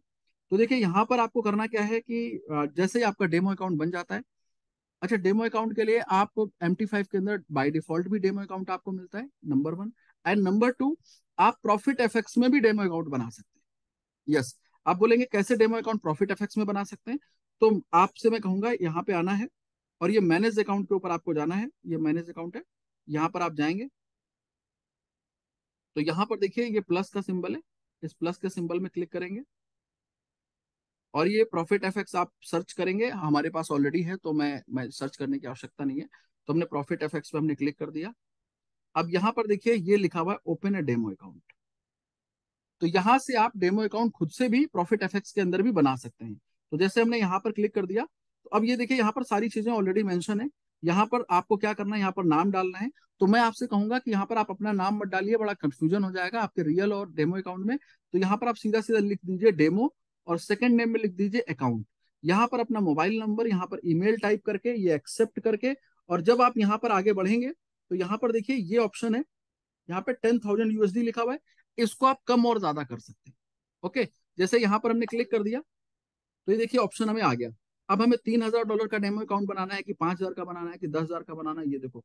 तो देखिए यहाँ पर आपको करना क्या है कि जैसे ही आपका डेमो अकाउंट बन जाता है, अच्छा, डेमो अकाउंट के लिए आप MT5 के अंदर बाय डिफॉल्ट भी डेमो अकाउंट आपको मिलता है, number one. And number two, आप प्रॉफिट एफएक्स में भी डेमो अकाउंट बना सकते हैं। यस। आप बोलेंगे कैसे डेमो अकाउंट प्रॉफिट एफएक्स में बना सकते हैं? तो आपसे मैं कहूंगा यहाँ पे आना है और ये मैनेज अकाउंट के ऊपर आपको जाना है। ये मैनेज अकाउंट है, यहाँ पर आप जाएंगे तो यहाँ पर देखिए ये प्लस का सिंबल है, इस प्लस के सिंबल में क्लिक करेंगे और ये प्रॉफिट एफएक्स आप सर्च करेंगे। हमारे पास ऑलरेडी है तो मैं सर्च करने की आवश्यकता नहीं है। तो हमने प्रॉफिट एफएक्स पे हमने क्लिक कर दिया। अब यहाँ पर देखिए ये लिखा हुआ है ओपन ए डेमो अकाउंट। तो यहाँ से आप डेमो अकाउंट खुद से भी प्रॉफिट एफएक्स के अंदर भी बना सकते हैं। तो जैसे हमने यहाँ पर क्लिक कर दिया, तो अब ये देखिए यहाँ पर सारी चीजें ऑलरेडी मेंशन है। यहाँ पर आपको क्या करना है, यहाँ पर नाम डालना है। तो मैं आपसे कहूंगा कि यहाँ पर आप अपना नाम मत डालिए, बड़ा कंफ्यूजन हो जाएगा आपके रियल और डेमो अकाउंट में। तो यहाँ पर आप सीधा सीधा लिख दीजिए डेमो और सेकंड नेम में लिख दीजिए अकाउंट। यहाँ पर अपना मोबाइल नंबर, यहाँ पर ईमेल टाइप करके ये एक्सेप्ट करके, और जब आप यहाँ पर आगे बढ़ेंगे तो यहाँ पर देखिए ये ऑप्शन है, यहाँ पे 10,000 USD लिखा हुआ है। इसको आप कम और ज्यादा कर सकते हैं। ओके, जैसे यहाँ पर हमने क्लिक कर दिया तो ये देखिए ऑप्शन हमें आ गया। अब हमें $3,000 का डेमो अकाउंट बनाना है कि 5,000 का बनाना है कि 10,000 का बनाना है, ये देखो।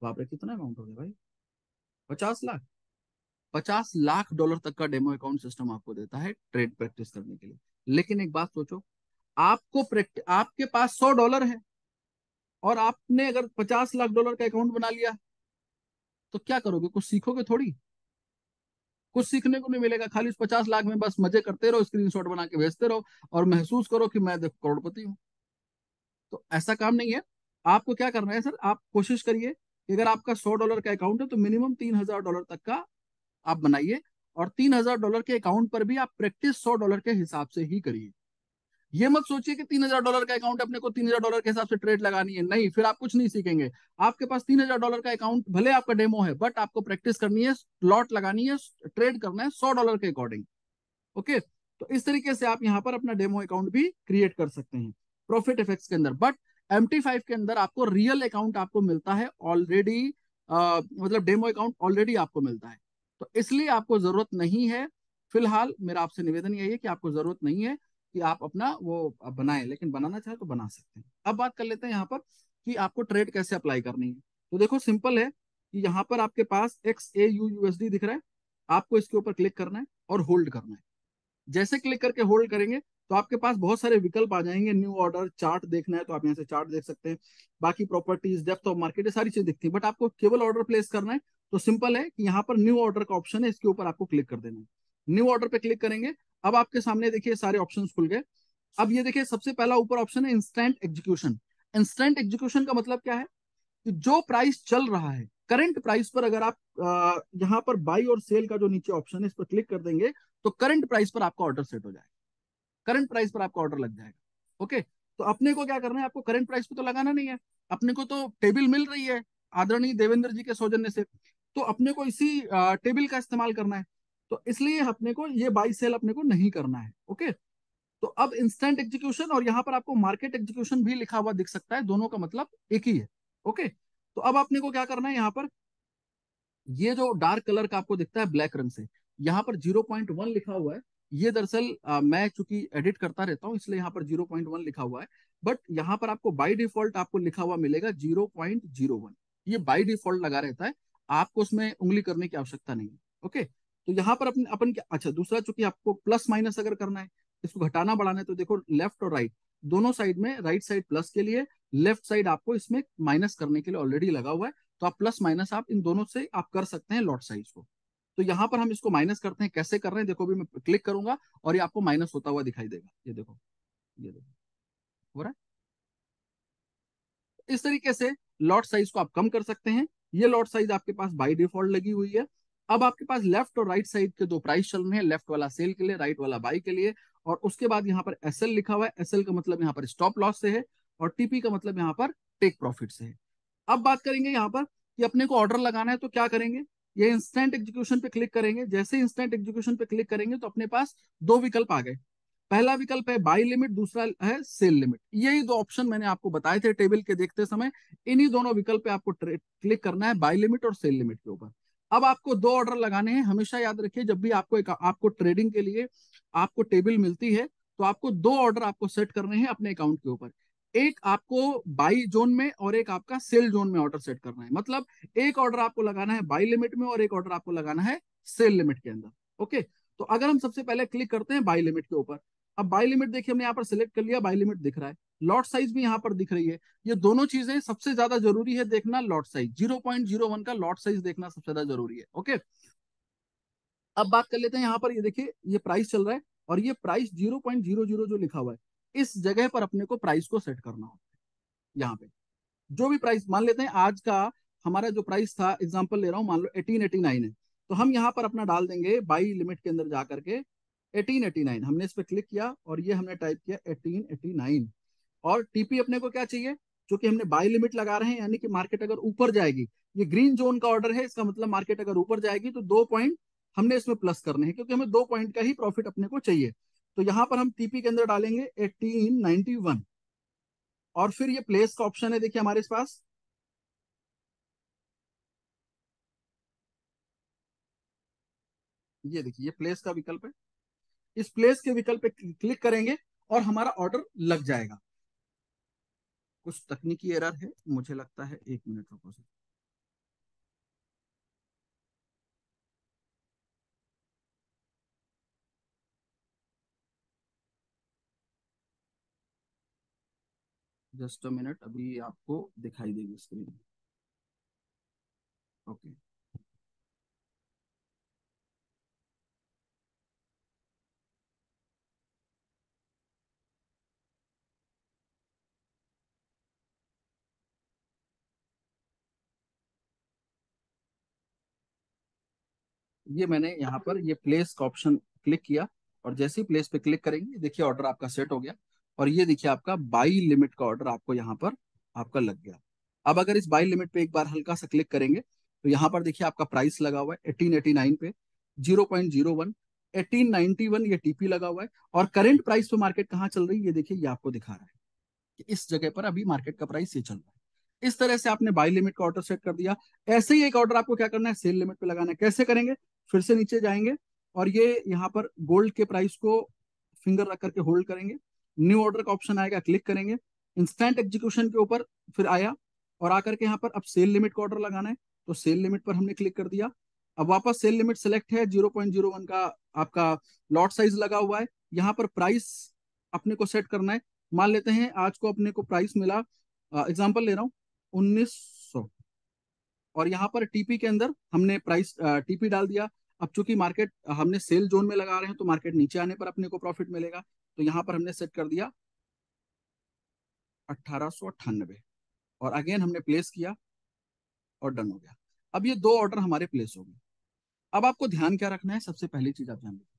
बाप रे, कितना अमाउंट हो गया भाई, 50 लाख। $50 लाख तक का डेमो अकाउंट सिस्टम आपको देता है ट्रेड प्रैक्टिस करने के लिए। लेकिन एक बात सोचो, आपके पास $100 है और आपने अगर $50 लाख का अकाउंट बना लिया, तो क्या करोगे? कुछ सीखोगे थोड़ी, कुछ सीखने को नहीं मिलेगा। खाली उस 50 लाख में बस मजे करते रहो, स्क्रीनशॉट बना के भेजते रहो और महसूस करो कि मैं देखो करोड़पति हूँ। तो ऐसा काम नहीं है। आपको क्या करना है सर, आप कोशिश करिए कि अगर आपका $100 का अकाउंट है तो मिनिमम $3,000 तक का आप बनाइए। और $3,000 के अकाउंट पर भी आप प्रैक्टिस $100 के हिसाब से ही करिए। ये मत सोचिए कि $3,000 का अकाउंट अपने को $3,000 के हिसाब से ट्रेड लगानी है, नहीं, फिर आप कुछ नहीं सीखेंगे। आपके पास $3,000 का अकाउंट भले आपका डेमो है, बट आपको प्रैक्टिस करनी है, लॉट लगानी है, ट्रेड करना है $100 के अकॉर्डिंग। ओके, तो इस तरीके से आप यहाँ पर अपना डेमो अकाउंट भी क्रिएट कर सकते हैं प्रॉफिट इफेक्ट्स के अंदर। बट MT5 के अंदर आपको रियल अकाउंट आपको मिलता है ऑलरेडी, मतलब डेमो अकाउंट ऑलरेडी आपको मिलता है। तो इसलिए आपको जरूरत नहीं है, फिलहाल मेरा आपसे निवेदन यही है कि आपको जरूरत नहीं है कि आप अपना वो बनाएं, लेकिन बनाना चाहे तो बना सकते हैं। अब बात कर लेते हैं यहाँ पर कि आपको ट्रेड कैसे अप्लाई करनी है। तो देखो सिंपल है कि यहाँ पर आपके पास XAU USD दिख रहा है, आपको इसके ऊपर क्लिक करना है और होल्ड करना है। जैसे क्लिक करके होल्ड करेंगे तो आपके पास बहुत सारे विकल्प आ जाएंगे। न्यू ऑर्डर, चार्ट देखना है तो आप यहाँ से चार्ट देख सकते हैं, बाकी प्रॉपर्टीज, डेप्थ ऑफ मार्केट, ये सारी चीज दिखती है। बट आपको केवल ऑर्डर प्लेस करना है तो सिंपल है कि यहाँ पर न्यू ऑर्डर का ऑप्शन है, इसके ऊपर आपको क्लिक कर देना है। न्यू ऑर्डर पे क्लिक करेंगे, अब आपके सामने देखिए सारे ऑप्शन खुल गए। अब ये देखिए सबसे पहला ऊपर ऑप्शन है इंस्टेंट एग्जीक्यूशन। इंस्टेंट एग्जीक्यूशन का मतलब क्या है कि जो प्राइस चल रहा है, करंट प्राइस पर अगर आप यहाँ पर बाई और सेल का जो नीचे ऑप्शन है इस पर क्लिक कर देंगे तो करंट प्राइस पर आपका ऑर्डर सेट हो जाएगा, करंट प्राइस पर आपका ऑर्डर लग जाएगा। ओके, तो अपने को क्या करना है, आपको करंट प्राइस पे तो लगाना नहीं है, अपने को तो टेबल मिल रही है आदरणीय देवेंद्र जी के सौजन्य से, तो अपने को इसी टेबल का इस्तेमाल करना है। तो इसलिए अपने को ये बाई सेल अपने को नहीं करना है। ओके, तो अब इंस्टेंट एग्जीक्यूशन और यहाँ पर आपको मार्केट एग्जीक्यूशन भी लिखा हुआ दिख सकता है, दोनों का मतलब एक ही है। ओके, तो अब आपने को क्या करना है, यहाँ पर ये जो डार्क कलर का आपको दिखता है ब्लैक रंग से, यहाँ पर 0.1 लिखा हुआ है। ये दरअसल मैं चूंकि एडिट करता रहता हूँ इसलिए यहाँ पर 0.1 लिखा हुआ है। बट यहाँ पर आपको बाय डिफॉल्ट आपको लिखा हुआ मिलेगा 0.01। ये बाय डिफॉल्ट लगा रहता है, आपको उसमें उंगली करने की आवश्यकता नहीं है। ओके, तो यहाँ पर अपन अपन क्या, अच्छा दूसरा चूंकि आपको प्लस माइनस अगर करना है, इसको घटाना बढ़ाना है, तो देखो लेफ्ट और राइट दोनों साइड में, राइट साइड प्लस के लिए, लेफ्ट साइड आपको इसमें माइनस करने के लिए ऑलरेडी लगा हुआ है। तो आप प्लस माइनस आप इन दोनों से आप कर सकते हैं लॉट साइज को। तो यहाँ पर हम इसको माइनस करते हैं, कैसे कर रहे हैं देखो, अभी मैं क्लिक करूंगा और ये आपको माइनस होता हुआ दिखाई देगा। ये देखो, ये देखो हो रहा है। इस तरीके से लॉट साइज को आप कम कर सकते हैं। ये लॉट साइज आपके पास बाय डिफॉल्ट लगी हुई है। अब आपके पास लेफ्ट और राइट साइड के दो प्राइस चल रहे हैं, लेफ्ट वाला सेल के लिए, राइट वाला बाई के लिए। और उसके बाद यहाँ पर एसएल लिखा हुआ है, एसएल का मतलब यहाँ पर स्टॉप लॉस से है, और टीपी का मतलब यहाँ पर टेक प्रॉफिट से है। अब बात करेंगे यहाँ पर कि अपने को ऑर्डर लगाना है तो क्या करेंगे, ये इंस्टेंट एग्जीक्यूशन पे क्लिक करेंगे। जैसे इंस्टेंट एग्जीक्यूशन पे क्लिक करेंगे तो अपने पास दो विकल्प आ गए। पहला विकल्प है बाई लिमिट, दूसरा है सेल लिमिट। यही दो ऑप्शन मैंने आपको बताए थे टेबल के देखते समय। इन्हीं दोनों विकल्प पे आपको क्लिक करना है, बाई लिमिट और सेल लिमिट के ऊपर। अब आपको दो ऑर्डर लगाने हैं। हमेशा याद रखिए, जब भी आपको आपको ट्रेडिंग के लिए आपको टेबल मिलती है तो आपको दो ऑर्डर आपको सेट करने हैं अपने अकाउंट के ऊपर। एक आपको बाई जोन में और एक आपका सेल जोन में ऑर्डर सेट करना है। मतलब एक ऑर्डर आपको लगाना है बाई लिमिट में और एक ऑर्डर आपको लगाना है सेल लिमिट के अंदर। ओके, तो अगर हम सबसे पहले क्लिक करते हैं बाई लिमिट के ऊपर। अब बाई लिमिट देखिए हमने यहाँ पर सिलेक्ट कर लिया, बाई लिमिट दिख रहा है, लॉट साइज भी यहाँ पर दिख रही है। ये दोनों चीजें सबसे ज्यादा जरूरी है देखना, लॉट साइज 0.01 का लॉट साइज देखना सबसे ज्यादा जरूरी है। ओके, अब बात कर लेते हैं यहाँ पर, ये देखिए ये प्राइस चल रहा है और ये प्राइस 0.00 जो लिखा हुआ है, इस जगह पर अपने को प्राइस को सेट करना होता है। यहाँ पे जो भी प्राइस मान लेते हैं, आज का हमारा जो प्राइस था, एग्जांपल ले रहा हूँ, मान लो 1889 है, तो हम यहाँ पर अपना डाल देंगे बाई लिमिट के अंदर जा करके 1889। हमने इस पर क्लिक किया और ये हमने टाइप किया 1889। और टीपी अपने को क्या चाहिए, क्योंकि हमने बाई लिमिट लगा रहे हैं, यानी कि मार्केट अगर ऊपर जाएगी, ये ग्रीन जोन का ऑर्डर है, इसका मतलब मार्केट अगर ऊपर जाएगी तो 2 पॉइंट हमने इसमें प्लस करने हैं, क्योंकि हमें 2 पॉइंट का ही प्रॉफिट अपने को चाहिए। तो यहाँ पर हम टीपी के अंदर डालेंगे 1891। और फिर ये प्लेस का ऑप्शन है देखिए हमारे पास, ये देखिए ये प्लेस का विकल्प है। इस प्लेस के विकल्प पे क्लिक करेंगे और हमारा ऑर्डर लग जाएगा। कुछ तकनीकी एरर है मुझे लगता है, 1 मिनट रुको सर। जस्ट अ मिनट, अभी आपको दिखाई देगी स्क्रीन। ओके, ये मैंने यहाँ पर ये प्लेस का ऑप्शन क्लिक किया, और जैसे ही प्लेस पे क्लिक करेंगे देखिए ऑर्डर आपका सेट हो गया। और ये देखिए आपका बाई लिमिट का ऑर्डर आपको यहाँ पर आपका लग गया। अब अगर इस बाई लिमिट पे एक बार हल्का सा क्लिक करेंगे तो यहाँ पर देखिए आपका प्राइस लगा हुआ है 1889 पे 0.01। 1891 ये टीपी लगा हुआ है। और करंट प्राइस पे मार्केट कहाँ चल रही है ये देखिए, ये आपको दिखा रहा है कि इस जगह पर अभी मार्केट का प्राइस ये चल रहा है। इस तरह से आपने बाई लिमिट का ऑर्डर सेट कर दिया। ऐसे ही एक ऑर्डर आपको क्या करना है, सेल लिमिट पे लगाना है। कैसे करेंगे, फिर से नीचे जाएंगे और ये यहाँ पर गोल्ड के प्राइस को फिंगर रख करके होल्ड करेंगे। न्यू ऑर्डर का ऑप्शन आएगा, क्लिक करेंगे। इंस्टेंट एग्जीक्यूशन के ऊपर फिर आया, और आकर के यहाँ पर अब सेल लिमिट का ऑर्डर लगाना है, तो सेल लिमिट पर हमने क्लिक कर दिया। अब वापस सेल लिमिट सेलेक्ट है, 0.01 का आपका लॉट साइज लगा हुआ है। यहाँ पर प्राइस अपने को सेट करना है। मान लेते हैं आज को अपने को प्राइस मिला, एग्जांपल ले रहा हूँ 1900। और यहाँ पर टीपी के अंदर हमने प्राइस टीपी डाल दिया। अब चूंकि मार्केट हमने सेल जोन में लगा रहे हैं तो मार्केट नीचे आने पर अपने को प्रॉफिट मिलेगा। तो यहाँ पर हमने सेट कर दिया 1898, और अगेन हमने प्लेस किया और डन हो गया। अब ये दो ऑर्डर हमारे प्लेस हो गए। अब आपको ध्यान क्या रखना है, सबसे पहली चीज आप ध्यान रखिए,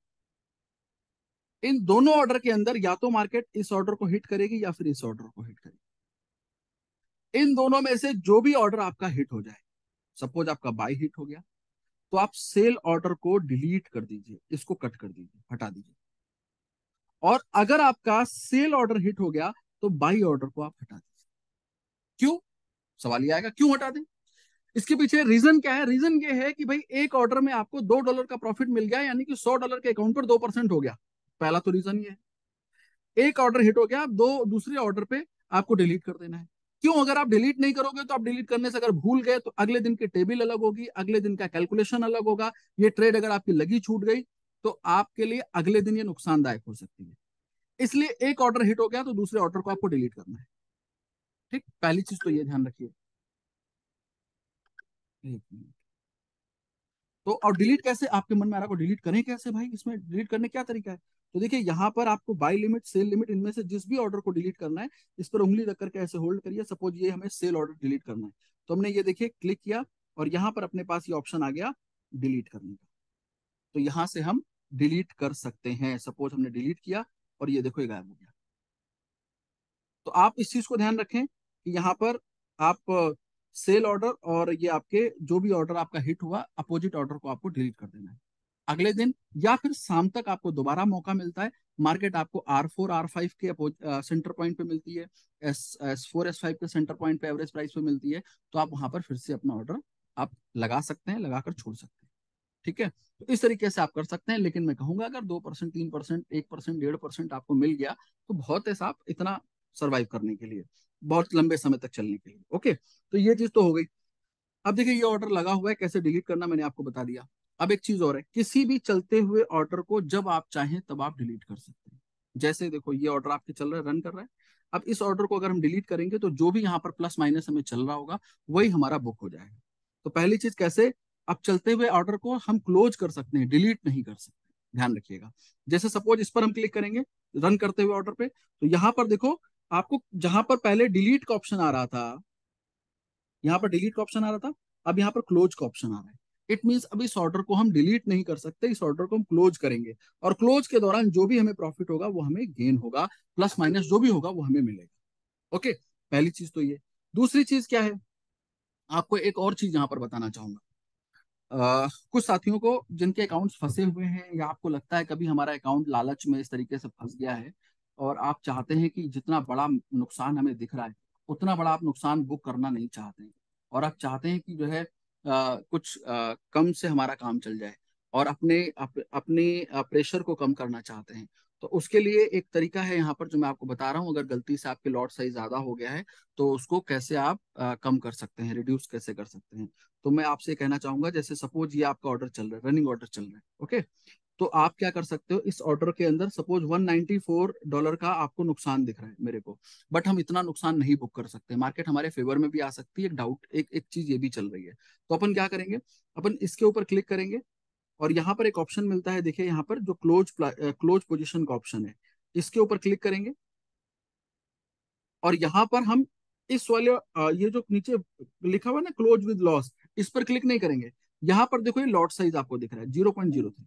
इन दोनों ऑर्डर के अंदर या तो मार्केट इस ऑर्डर को हिट करेगी या फिर इस ऑर्डर को हिट करेगी। इन दोनों में से जो भी ऑर्डर आपका हिट हो जाए, सपोज आपका बाई हिट हो गया, तो आप सेल ऑर्डर को डिलीट कर दीजिए, इसको कट कर दीजिए, हटा दीजिए। और अगर आपका सेल ऑर्डर हिट हो गया तो बाई ऑर्डर को आप हटा दीजिए। क्यों, सवाल ये आएगा क्यों हटा दें। इसके पीछे रीजन क्या है? रीजन ये है कि भाई एक ऑर्डर में आपको $2 का प्रॉफिट मिल गया, यानी कि $100 के अकाउंट पर 2% हो गया। पहला तो रीजन ये है। एक ऑर्डर हिट हो गया, दो दूसरे ऑर्डर पे आपको डिलीट कर देना है। क्यों? अगर आप डिलीट नहीं करोगे तो आप डिलीट करने से अगर भूल गए तो अगले दिन की टेबल अलग होगी, अगले दिन का कैलकुलेशन अलग होगा। ये ट्रेड अगर आपकी लगी छूट गई तो आपके लिए अगले दिन ये नुकसानदायक हो सकती है। इसलिए एक ऑर्डर हिट हो गया तो दूसरे ऑर्डर को आपको डिलीट करना है। ठीक, पहली चीज तो ये ध्यान रखिए। एक मिनट। तो और डिलीट कैसे? आपके मन में आ रहा है डिलीट करें कैसे भाई, इसमें डिलीट करने क्या तरीका है? तो देखिए यहाँ पर आपको बाय लिमिट, सेल लिमिट, इनमें से जिस भी ऑर्डर को डिलीट करना है, इस पर उंगली रख करके ऐसे होल्ड करिए। सपोज ये हमें सेल ऑर्डर डिलीट करना है, तो हमने ये देखिए क्लिक किया और यहाँ पर अपने पास ये ऑप्शन आ गया डिलीट करने का। तो यहाँ से हम डिलीट कर सकते हैं। सपोज हमने डिलीट किया और ये देखो ये गायब हो गया। तो आप इस चीज को ध्यान रखें कि यहाँ पर आप सेल ऑर्डर और ये आपके जो भी ऑर्डर आपका हिट हुआ, अपोजिट ऑर्डर को आपको डिलीट कर देना है। अगले दिन या फिर शाम तक आपको दोबारा मौका मिलता है। मार्केट आपको R4 R5 के सेंटर पॉइंट पे मिलती है, S4 S5 के सेंटर पॉइंट पे एवरेज प्राइस पे मिलती है। तो आप वहां पर फिर से अपना ऑर्डर आप लगा सकते हैं, लगाकर छोड़ सकते हैं। ठीक है, तो इस तरीके से आप कर सकते हैं। लेकिन मैं कहूंगा अगर 2%, 3%, 1%, 1.5% आपको मिल गया तो बहुत है साहब, इतना सर्वाइव करने के लिए, बहुत लंबे समय तक चलने के लिए। ओके, तो ये चीज तो हो गई। अब देखिए ये ऑर्डर लगा हुआ है, कैसे डिलीट करना मैंने आपको बता दिया। अब एक चीज और है, किसी भी चलते हुए ऑर्डर को जब आप चाहें तब आप डिलीट कर सकते हैं। जैसे देखो ये ऑर्डर आपके चल रहा है, रन कर रहा है। अब इस ऑर्डर को अगर हम डिलीट करेंगे तो जो भी यहाँ पर प्लस माइनस हमें चल रहा होगा वही हमारा बुक हो जाएगा। तो पहली चीज कैसे, अब चलते हुए ऑर्डर को हम क्लोज कर सकते हैं, डिलीट नहीं कर सकते, ध्यान रखिएगा। जैसे सपोज इस पर हम क्लिक करेंगे रन करते हुए ऑर्डर पे, तो यहाँ पर देखो आपको जहां पर पहले डिलीट का ऑप्शन आ रहा था, यहाँ पर डिलीट का ऑप्शन आ रहा था, अब यहाँ पर क्लोज का ऑप्शन आ रहा है। इट मीन्स अब इस ऑर्डर को हम डिलीट नहीं कर सकते, इस ऑर्डर को हम क्लोज करेंगे। और क्लोज के दौरान जो भी हमें प्रॉफिट होगा वो हमें गेन होगा, प्लस माइनस जो भी होगा वो हमें मिलेगा। ओके, पहली चीज तो ये। दूसरी चीज क्या है, आपको एक और चीज यहाँ पर बताना चाहूंगा। कुछ साथियों को जिनके अकाउंट्स फंसे हुए हैं, या आपको लगता है कभी हमारा अकाउंट लालच में इस तरीके से फंस गया है और आप चाहते हैं कि जितना बड़ा नुकसान हमें दिख रहा है उतना बड़ा आप नुकसान बुक करना नहीं चाहते हैं, और आप चाहते हैं कि जो है कुछ कम से हमारा काम चल जाए, और अपने प्रेशर को कम करना चाहते हैं। तो उसके लिए एक तरीका है यहाँ पर जो मैं आपको बता रहा हूँ। अगर गलती से आपके लॉट साइज ज्यादा हो गया है तो उसको कैसे आप कम कर सकते हैं, रिड्यूस कैसे कर सकते हैं। तो मैं आपसे कहना चाहूंगा, जैसे सपोज ये आपका ऑर्डर चल रहा है, रनिंग ऑर्डर चल रहा है, ओके, तो आप क्या कर सकते हो, इस ऑर्डर के अंदर सपोज $194 का आपको नुकसान दिख रहा है मेरे को, बट हम इतना नुकसान नहीं बुक कर सकते, मार्केट हमारे फेवर में भी आ सकती है, एक डाउट, एक चीज ये भी चल रही है। तो अपन क्या करेंगे, अपन इसके ऊपर क्लिक करेंगे और यहाँ पर एक ऑप्शन मिलता है, देखिए यहाँ पर जो क्लोज पोजिशन का ऑप्शन है, इसके ऊपर क्लिक करेंगे और यहाँ पर हम इस वाले ये जो नीचे लिखा हुआ है ना क्लोज विद लॉस, इस पर क्लिक नहीं करेंगे। यहाँ पर देखो ये लॉट साइज आपको दिख रहा है 0.03।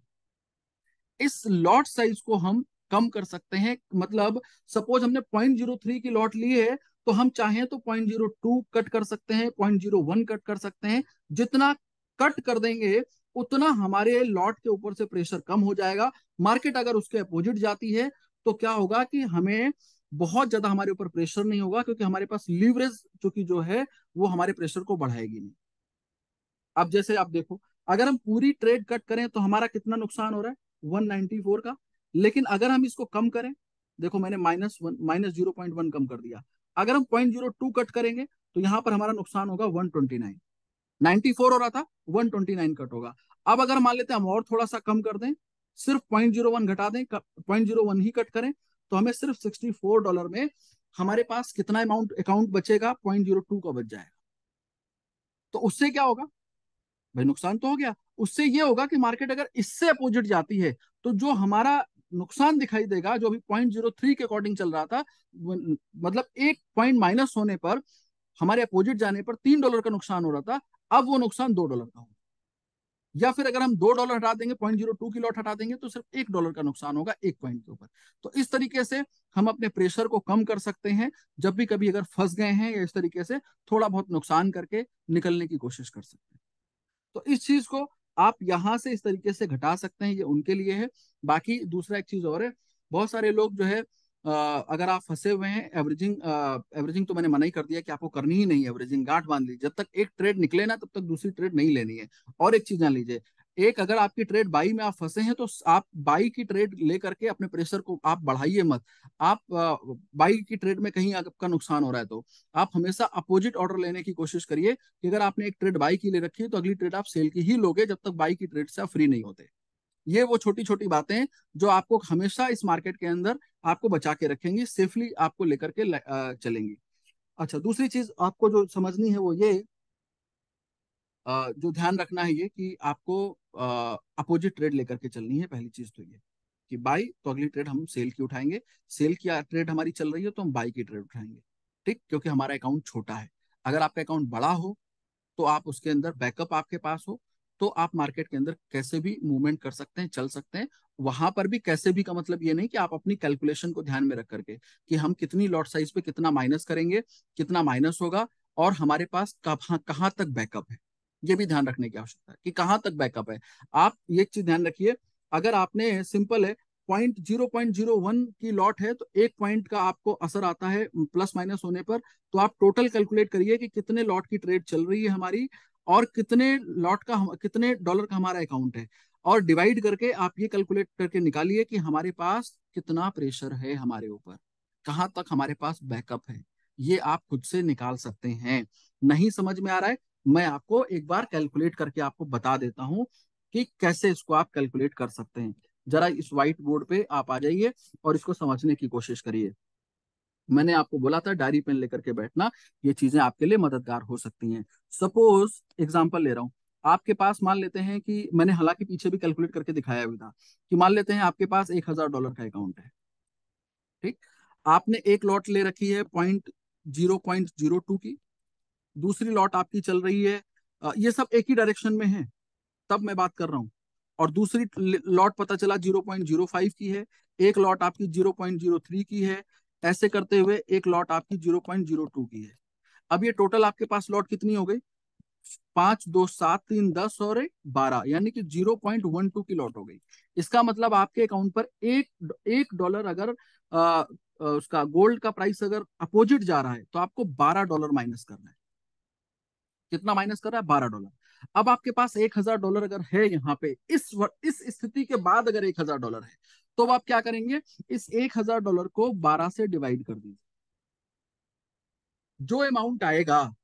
इस लॉट साइज को हम कम कर सकते हैं। मतलब सपोज हमने 0.03 की लॉट ली है तो हम चाहें तो 0.02 कट कर सकते हैं, 0.01 कट कर सकते हैं। जितना कट कर देंगे उतना हमारे लॉट के ऊपर से प्रेशर कम हो जाएगा। मार्केट अगर उसके अपोजिट जाती है तो क्या होगा कि हमें बहुत ज्यादा हमारे ऊपर प्रेशर नहीं होगा, क्योंकि हमारे पास लीवरेज जो है वो हमारे प्रेशर को बढ़ाएगी नहीं। अब जैसे आप देखो, अगर हम पूरी ट्रेड कट करें तो हमारा कितना नुकसान हो रहा है, 194 का। लेकिन अगर हम इसको कम करें, देखो मैंने -0.1 कम कर दिया। अगर हम 0.02 कट करेंगे तो यहां पर हमारा नुकसान होगा 129। 94 हो रहा था, 129 कट होगा। अब अगर मान लेते हैं हम और थोड़ा सा कम कर दें, सिर्फ 0.01 घटा दें, 0.01 ही कट करें, तो हमें सिर्फ $64 में हमारे पास कितना अमाउंट अकाउंट बचेगा, 0.02 का बच जाएगा। तो उससे क्या होगा भाई, नुकसान तो हो गया। उससे ये होगा कि मार्केट अगर इससे अपोजिट जाती है तो जो हमारा नुकसान दिखाई देगा, जो अभी 0.03 के अकॉर्डिंग चल रहा था, मतलब एक पॉइंट माइनस होने पर, हमारे अपोजिट जाने पर $3 का नुकसान हो रहा था, अब वो नुकसान $2 का होगा। या फिर अगर हम $2 हटा देंगे, 0.02 की लॉट हटा देंगे, तो सिर्फ $1 का नुकसान होगा एक पॉइंट के ऊपर। तो इस तरीके से हम अपने प्रेशर को कम कर सकते हैं। जब भी कभी अगर फंस गए हैं या इस तरीके से थोड़ा बहुत नुकसान करके निकलने की कोशिश कर सकते हैं। तो इस चीज को आप यहां से इस तरीके से घटा सकते हैं, ये उनके लिए है। बाकी दूसरा एक चीज और है, बहुत सारे लोग जो है अगर आप फंसे हुए हैं, एवरेजिंग एवरेजिंग तो मैंने मना ही कर दिया कि आपको करनी ही नहीं है। एवरेजिंग गांठ बांध लीजिए, जब तक एक ट्रेड निकले ना तब तक दूसरी ट्रेड नहीं लेनी है। और एक चीज जान लीजिए, एक अगर आपकी ट्रेड बाई में आप फंसे हैं तो आप बाई की ट्रेड लेकर के अपने प्रेशर को आप बढ़ाइए मत। आप बाई की ट्रेड में कहीं आपका नुकसान हो रहा है तो आप हमेशा अपोजिट ऑर्डर लेने की कोशिश करिए कि अगर आपने एक ट्रेड बाई की ले रखी है तो अगली ट्रेड आप सेल की ही लोगे जब तक बाई की ट्रेड से आप फ्री नहीं होते। ये वो छोटी छोटी बातें हैं जो आपको हमेशा इस मार्केट के अंदर आपको बचा के रखेंगी, सेफली आपको लेकर के चलेंगी। अच्छा, दूसरी चीज आपको जो समझनी है वो ये, जो ध्यान रखना है ये कि आपको अपोजिट ट्रेड लेकर के चलनी है। पहली चीज तो ये कि बाई तो अगली ट्रेड हम सेल की उठाएंगे, सेल की ट्रेड हमारी चल रही है तो हम बाई की ट्रेड उठाएंगे। ठीक, क्योंकि हमारा अकाउंट छोटा है। अगर आपका अकाउंट बड़ा हो तो आप उसके अंदर बैकअप आपके पास हो तो आप मार्केट के अंदर कैसे भी मूवमेंट कर सकते हैं, चल सकते हैं। वहां पर भी कैसे भी का मतलब ये नहीं कि आप अपनी कैलकुलेशन को ध्यान में रख करके कि हम कितनी लॉट साइज पे कितना माइनस करेंगे, कितना माइनस होगा, और हमारे पास कहाँ कहाँ तक बैकअप है। ये भी ध्यान रखने की आवश्यकता है कि कहाँ तक बैकअप है। आप ये चीज ध्यान रखिए, अगर आपने सिंपल है 0.01 की लॉट है तो 1 पॉइंट का आपको असर आता है प्लस माइनस होने पर। तो आप टोटल कैलकुलेट करिए कि कितने लॉट की ट्रेड चल रही है हमारी, और कितने लॉट का कितने डॉलर का हमारा अकाउंट है, और डिवाइड करके आप ये कैलकुलेट करके निकालिए कि हमारे पास कितना प्रेशर है हमारे ऊपर, कहाँ तक हमारे पास बैकअप है। ये आप खुद से निकाल सकते हैं। नहीं समझ में आ रहा है, मैं आपको एक बार कैलकुलेट करके आपको बता देता हूं कि कैसे इसको आप कैलकुलेट कर सकते हैं। जरा इस व्हाइट बोर्ड पे आप आ जाइए और इसको समझने की कोशिश करिए। मैंने आपको बोला था डायरी पेन लेकर के बैठना, ये चीजें आपके लिए मददगार हो सकती हैं। सपोज एग्जांपल ले रहा हूं, आपके पास मान लेते हैं कि मैंने हालांकि पीछे भी कैलकुलेट करके दिखाया भी था कि मान लेते हैं आपके पास $1,000 का अकाउंट है। ठीक, आपने एक लॉट ले रखी है 0.02 की, दूसरी लॉट आपकी चल रही है ये सब एक ही डायरेक्शन में है तब मैं बात कर रहा हूँ, और दूसरी लॉट पता चला 0.05 की है, एक लॉट आपकी 0.03 की है, ऐसे करते हुए एक लॉट आपकी 0.02 की है। अब ये टोटल आपके पास लॉट कितनी हो गई? 5 2 7 3 10 और 12, यानी कि 0.12 की लॉट हो गई। इसका मतलब आपके अकाउंट पर एक डॉलर अगर उसका गोल्ड का प्राइस अगर अपोजिट जा रहा है तो आपको $12 माइनस करना है। कितना माइनस कर रहा है? $12। अब आपके पास $1,000 अगर है यहाँ पे, इस स्थिति के बाद अगर $1,000 है तो अब आप क्या करेंगे? इस $1,000 को 12 से डिवाइड कर दीजिए। जो अमाउंट आएगा,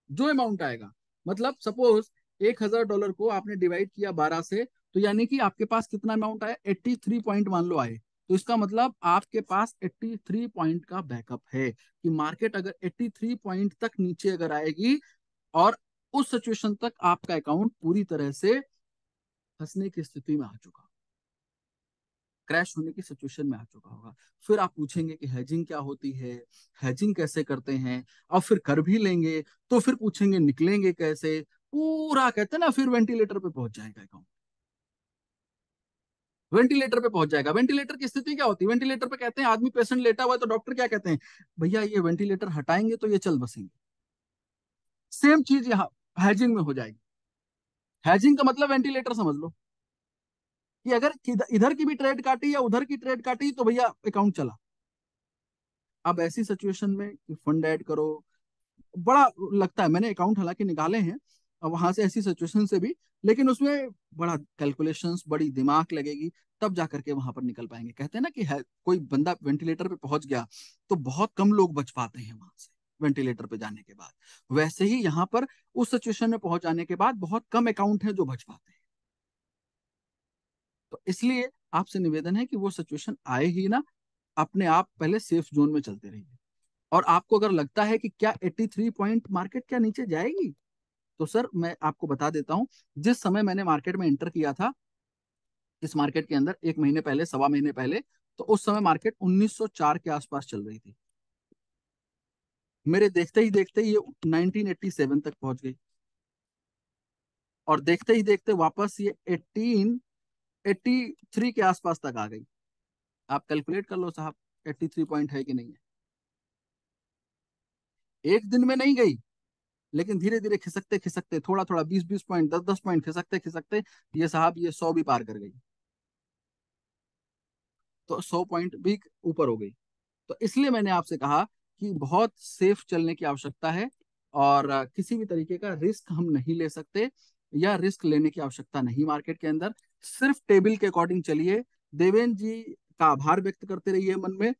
जो अमाउंट आएगा, मतलब सपोज $1,000 को आपने डिवाइड किया 12 से, तो यानी कि आपके पास कितना अमाउंट आया? 83 पॉइंट मान लो आए। तो इसका मतलब आपके पास 83 पॉइंट का बैकअप है कि मार्केट अगर 83 पॉइंट तक नीचे अगर आएगी, और उस सिचुएशन तक आपका अकाउंट पूरी तरह से फंसने की स्थिति में आ चुका, क्रैश होने की सिचुएशन में आ चुका होगा। फिर आप पूछेंगे कि हैजिंग क्या होती है, हैजिंग कैसे करते हैं, और फिर कर भी लेंगे तो फिर पूछेंगे निकलेंगे कैसे। पूरा कहते हैं ना, फिर वेंटिलेटर पे पहुंच जाएगा अकाउंट, वेंटिलेटर पे पहुंच जाएगा। वेंटिलेटर की स्थिति क्या होती है? वेंटिलेटर पे कहते हैं आदमी पेशेंट लेटा हुआ है तो डॉक्टर क्या कहते हैं? भैया ये वेंटिलेटर हटाएंगे तो ये चल बसेंगे। सेम चीज यहाँ हैजिंग में हो जाएगी। हैजिंग का मतलब वेंटिलेटर समझ लो कि अगर इधर की भी ट्रेड काटी या उधर की ट्रेड काटी तो भैया अकाउंट चला। अब ऐसी सिचुएशन में फंड ऐड करो, बड़ा लगता है। मैंने अकाउंट हालांकि निकाले हैं वहां से, ऐसी सिचुएशन से भी, लेकिन उसमें बड़ा कैलकुलेशंस, बड़ी दिमाग लगेगी, तब जाकर के वहां पर निकल पाएंगे। कहते हैं ना कि है कोई बंदा वेंटिलेटर पे पहुंच गया तो बहुत कम लोग बच पाते हैं वहां से वेंटिलेटर पे जाने के बाद। वैसे ही यहाँ पर उस सिचुएशन में पहुंच जाने के बाद बहुत कम अकाउंट है जो बच पाते हैं। तो इसलिए आपसे निवेदन है कि वो सिचुएशन आए ही ना, अपने आप पहले सेफ जोन में चलते रहिए। और आपको अगर लगता है कि क्या 83 पॉइंट मार्केट क्या नीचे जाएगी, तो सर मैं आपको बता देता हूं, जिस समय मैंने मार्केट में एंटर किया था, इस मार्केट के अंदर 1 महीने पहले, सवा महीने पहले, तो उस समय मार्केट 1904 के आसपास चल रही थी। मेरे देखते ही ये 1987 तक पहुंच गई, और देखते ही देखते वापस ये 1883 के आसपास तक आ गई। आप कैलकुलेट कर लो साहब, 83 पॉइंट है कि नहीं है। एक दिन में नहीं गई, लेकिन धीरे धीरे खिसकते खिसकते, थोड़ा थोड़ा, 20-20 पॉइंट, 10-10 पॉइंट खिसकते खिसकते, ये साहब ये 100 भी पार कर गई, तो 100 पॉइंट भी ऊपर हो गई। तो इसलिए मैंने आपसे कहा कि बहुत सेफ चलने की आवश्यकता है, और किसी भी तरीके का रिस्क हम नहीं ले सकते, या रिस्क लेने की आवश्यकता नहीं मार्केट के अंदर। सिर्फ टेबल के अकॉर्डिंग चलिए। देवेंद्र जी का आभार व्यक्त करते रहिए मन में,